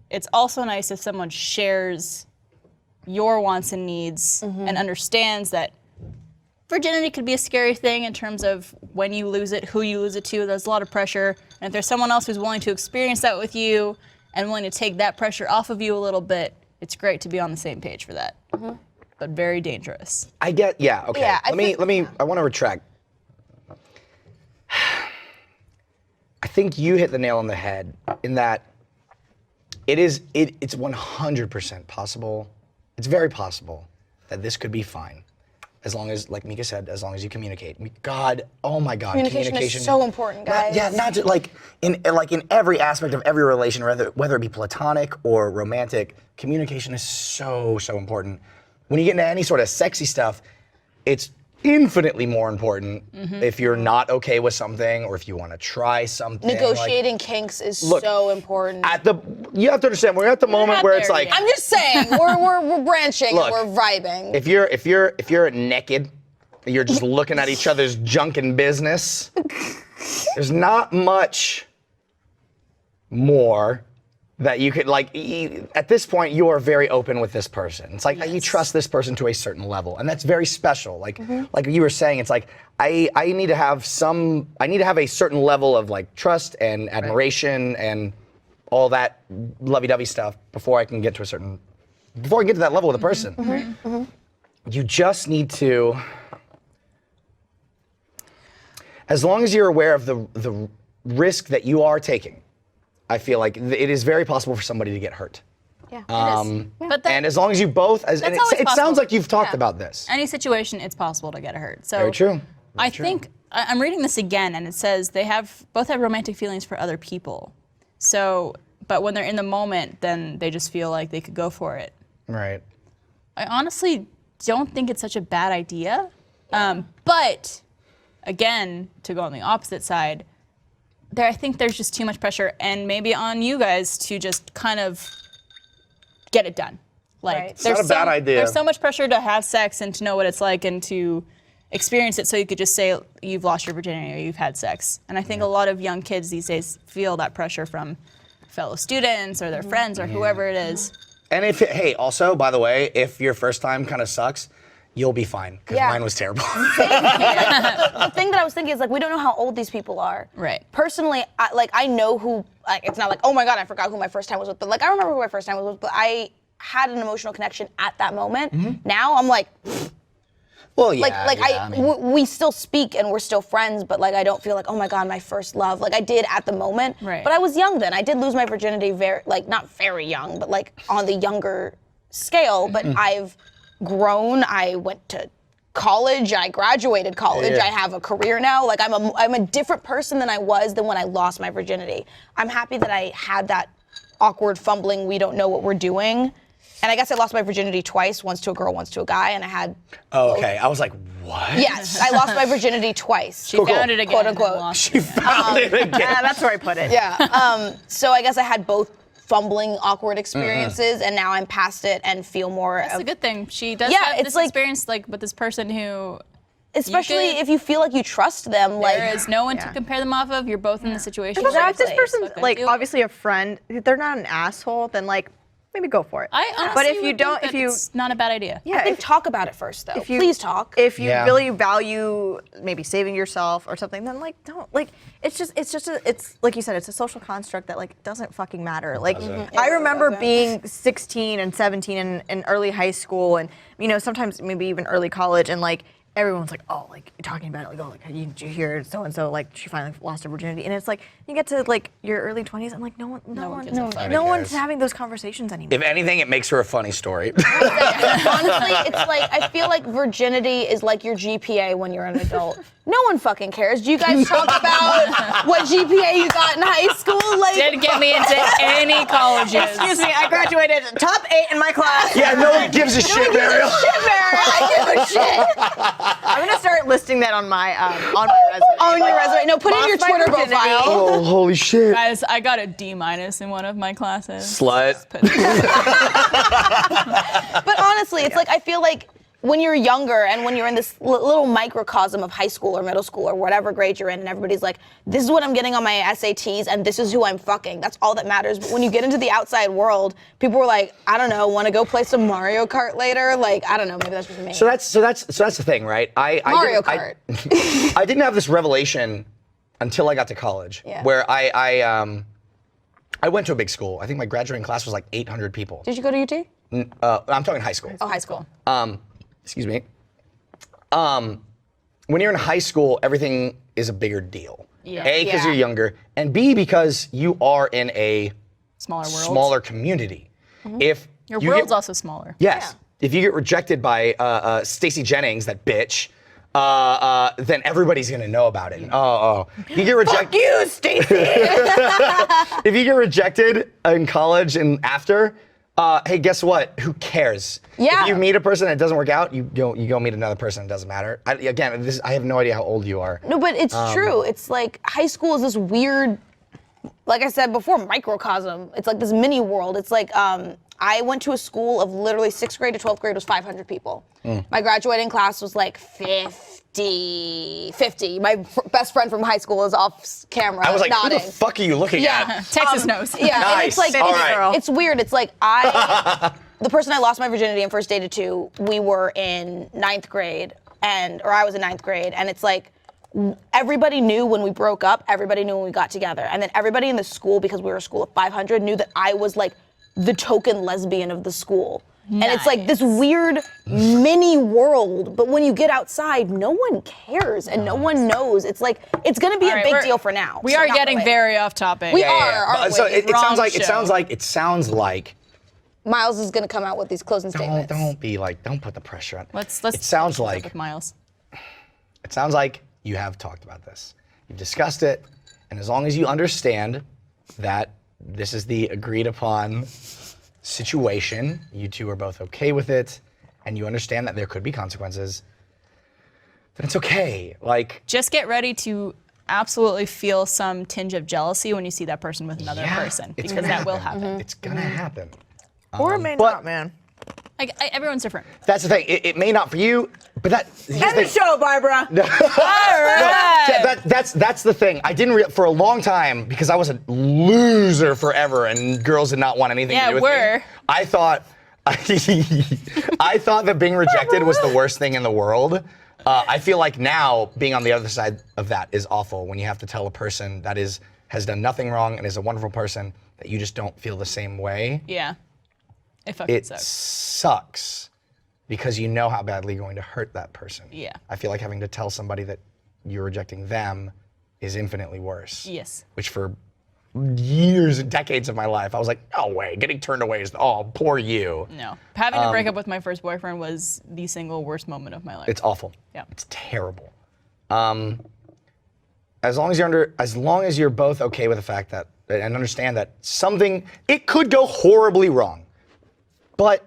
it's also nice if someone shares your wants and needs and understands that virginity could be a scary thing in terms of when you lose it, who you lose it to. There's a lot of pressure. And if there's someone else who's willing to experience that with you and willing to take that pressure off of you a little bit, it's great to be on the same page for that. But very dangerous. I get, okay. Yeah, I I want to retract. I think you hit the nail on the head in that it's 100% possible. It's very possible that this could be fine. As long as, like Mika said, as long as you communicate. God, oh my God, Communication is so important, guys. Not just like in every aspect of every relation, whether it be platonic or romantic, communication is so important. When you get into any sort of sexy stuff, it's infinitely more important if you're not okay with something or if you want to try something. Negotiating kinks is so important. You have to understand, we're at the moment not where it's there like, yet. I'm just saying, we're branching Look, and we're vibing. if you're naked, you're just looking at each other's junk and business, there's not much more that you could at this point you are very open with this person. It's like you trust this person to a certain level, and that's very special. Like you were saying, it's like I need to have a certain level of like trust and admiration and all that lovey-dovey stuff before I can get to that level with a person. You just need to, as long as you're aware of the risk that you are taking, I feel like it is very possible for somebody to get hurt. Yeah. But that, And as long as you both, and That's it always sounds possible. like you've talked about this. any situation, it's possible to get hurt. So Very true. I think I'm reading this again, and it says they both have romantic feelings for other people. So, but when they're in the moment, then they just feel like they could go for it. Right. I honestly don't think it's such a bad idea. But again, to go on the opposite side, I think there's just too much pressure, and maybe on you guys to just kind of get it done. Like, Right. It's not a bad idea. There's so much pressure to have sex and to know what it's like and to experience it, so you could just say you've lost your virginity or you've had sex. And I think a lot of young kids these days feel that pressure from fellow students or their friends or whoever it is. And hey, also, by the way, if your first time kind of sucks, you'll be fine, because Yeah. mine was terrible. The thing that I was thinking is like, we don't know how old these people are. Right. Personally, I know who, it's not like, oh my God, I forgot who my first time was with, but like, I remember who my first time was with, but I had an emotional connection at that moment. Now I'm like, Well, yeah. we still speak and we're still friends, but like I don't feel like, oh my God, my first love, like I did at the moment. Right. But I was young then. I did lose my virginity not very young, but like on the younger scale. But I've grown. I went to college. I graduated college. Yeah. I have a career now. Like I'm a different person than I was than when I lost my virginity. I'm happy that I had that awkward fumbling. We don't know what we're doing. And I guess I lost my virginity twice, once to a girl, once to a guy, and I had. Oh, okay. I was like, what? Yes, I lost my virginity twice. She found it again. Quote, and unquote. lost She it again. found it again. Yeah, that's where I put it. Yeah. So I guess I had both fumbling, awkward experiences, and now I'm past it and feel more. That's a good thing. She does Yeah, have it's this like- experience like with this person who Especially could- if you feel like you trust them, like. there is no one to Yeah. compare them off of. You're both in the situation. Especially if this Exactly. person's Okay. like Do it. obviously a friend, if they're not an asshole, then like maybe go for it. I honestly but if you would don't, think if you it's not a bad idea. yeah, I think if, talk about it first, though. if you Please talk. If you Yeah. really value maybe saving yourself or something, then like don't like. It's like you said, it's a social construct that like doesn't fucking matter. Like I remember doesn't. being 16 and 17 in early high school, and sometimes maybe even early college, and like. Everyone's like, oh, like talking about it, like, oh, like did you hear so and so, like she finally lost her virginity, and it's like you get to like your early 20s, and like no one's having those conversations anymore. If anything, it makes her a funny story. Honestly, it's like, I feel like virginity is like your GPA when you're an adult. No one fucking cares. Do you guys talk about what GPA you got in high school? Like, Didn't get me into any colleges. Excuse me, I graduated top 8 in my class. Yeah, no one gives a shit, Mariel. I give a shit. I'm gonna start listing that on my resume. On your resume. No, put it in your Lost my Twitter virginity. profile. Oh, holy shit. Guys, I got a D- in one of my classes. Slut. But honestly, it's like I feel like when you're younger and when you're in this little microcosm of high school or middle school or whatever grade you're in, and everybody's like, this is what I'm getting on my SATs and this is who I'm fucking. That's all that matters. But when you get into the outside world, people were like, I don't know, want to go play some Mario Kart later? Like, I don't know, maybe that's just me. So that's the thing, right? Mario Kart. I didn't have this revelation until I got to college, Yeah. where I went to a big school. I think my graduating class was like 800 people. Did you go to UT? I'm talking high school. Oh, high school. Excuse me. When you're in high school, everything is a bigger deal. Yeah. A, because Yeah. you're younger, and B, because you are in a Smaller world. smaller community. If Your you world's get, also smaller. yes, if you get rejected by Stacey Jennings, that bitch, then everybody's gonna know about it. You get rejected. You, Stacey. If you get rejected in college and after, Hey, guess what? Who cares? Yeah. If you meet a person and it doesn't work out, you go meet another person. It doesn't matter. I have no idea how old you are. No, but it's true. It's like high school is this weird, like I said before, microcosm. It's like this mini world. It's like I went to a school of literally 6th grade to 12th grade was 500 people. My graduating class was like 50. My best friend from high school is off camera I was like, nodding. who the fuck are you looking Yeah. at? Texas knows. Yeah, and Nice. it's like All right. it's weird. It's like the person I lost my virginity and first dated to, we were in 9th grade, or I was in 9th grade, and it's like everybody knew when we broke up, everybody knew when we got together, and then everybody in the school, because we were a school of 500, knew that I was like the token lesbian of the school. And it's like this weird mini world, but when you get outside, no one cares and no one knows. It's like it's gonna be All a right, big we're- deal for now. We So are not getting for later. very off topic. We are, aren't So we? it Wrong sounds like show. it sounds like. Miles is gonna come out with these closing statements. Don't put the pressure on. Let's It sounds catch up like with Miles. you have talked about this. You've discussed it, and as long as you understand that this is the agreed upon situation, you two are both okay with it, and you understand that there could be consequences, then it's okay. Like, Just get ready to absolutely feel some tinge of jealousy when you see that person with another yeah, person, it's because gonna that will happen. happen. It's gonna happen. Or it may but- not, man. Like everyone's different. That's the thing. It may not for you, but here's End the thing. show, Barbara. All right. Yeah, that's the thing. I didn't for a long time, because I was a loser forever and girls did not want anything to do with were. me. I thought that being rejected was the worst thing in the world. I feel like now being on the other side of that is awful, when you have to tell a person that has done nothing wrong and is a wonderful person that you just don't feel the same way. Yeah. It fucking It sucks. sucks because you know how badly you're going to hurt that person. Yeah. I feel like having to tell somebody that you're rejecting them is infinitely worse. Yes. Which for years and decades of my life, I was like, no way, getting turned away is, oh, poor you. No. Having to break up with my first boyfriend was the single worst moment of my life. It's awful. Yeah. It's terrible. As long as you're both okay with the fact that, and understand that it could go horribly wrong. But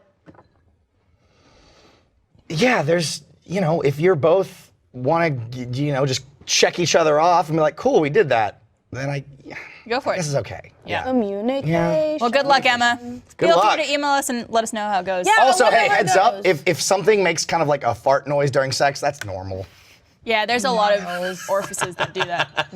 yeah, if you're both want to, just check each other off and be like, cool, we did that, then Go for it. this is okay. Yeah. Communication. Well, good luck, Emma. Feel luck. free to email us and let us know how it goes. Yeah. Also, hey, whatever heads up, goes. if something makes kind of like a fart noise during sex, that's normal. Yeah, there's a lot of orifices that do that.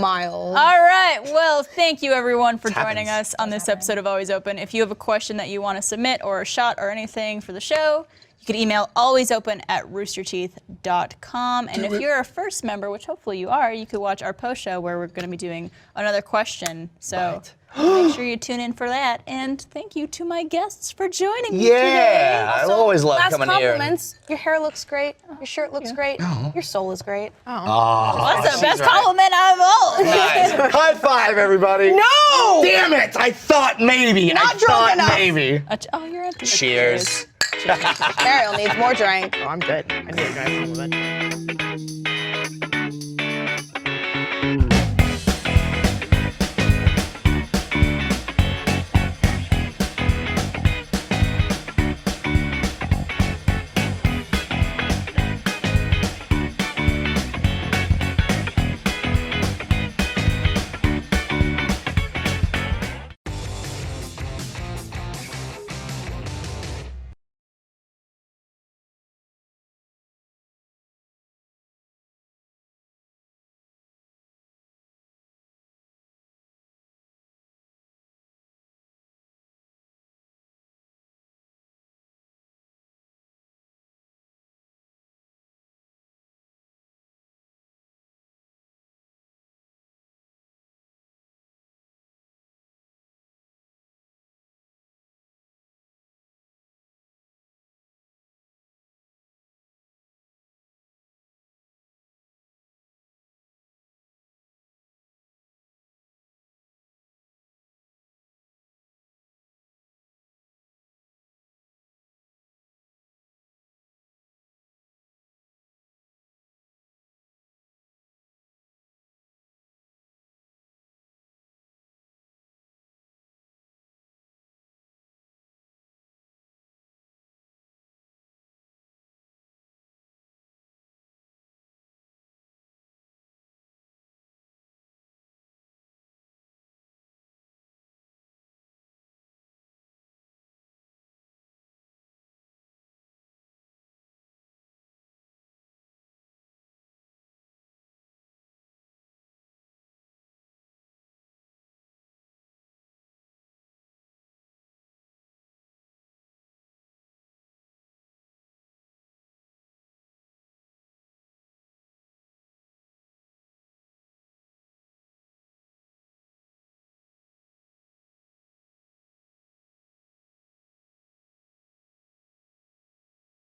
Miles. All right. Well, thank you everyone for joining happens. us on this episode of Always Open. If you have a question that you want to submit or a shot or anything for the show, you can email alwaysopen@roosterteeth.com. And if you're a first member, which hopefully you are, you could watch our post show where we're going to be doing another question. So make sure you tune in for that. And thank you to my guests for joining me today. Yeah, I always love Last coming here. compliments. Your hair looks great. Your shirt looks great. Your soul is great. That's the she's best right. compliment of all. Nice. High five, everybody. No! Damn it! I thought maybe. Not I drunk thought enough. maybe. Oh, you're empty. Cheers. Ariel needs more drink. Oh, I'm good. I need a guy compliment.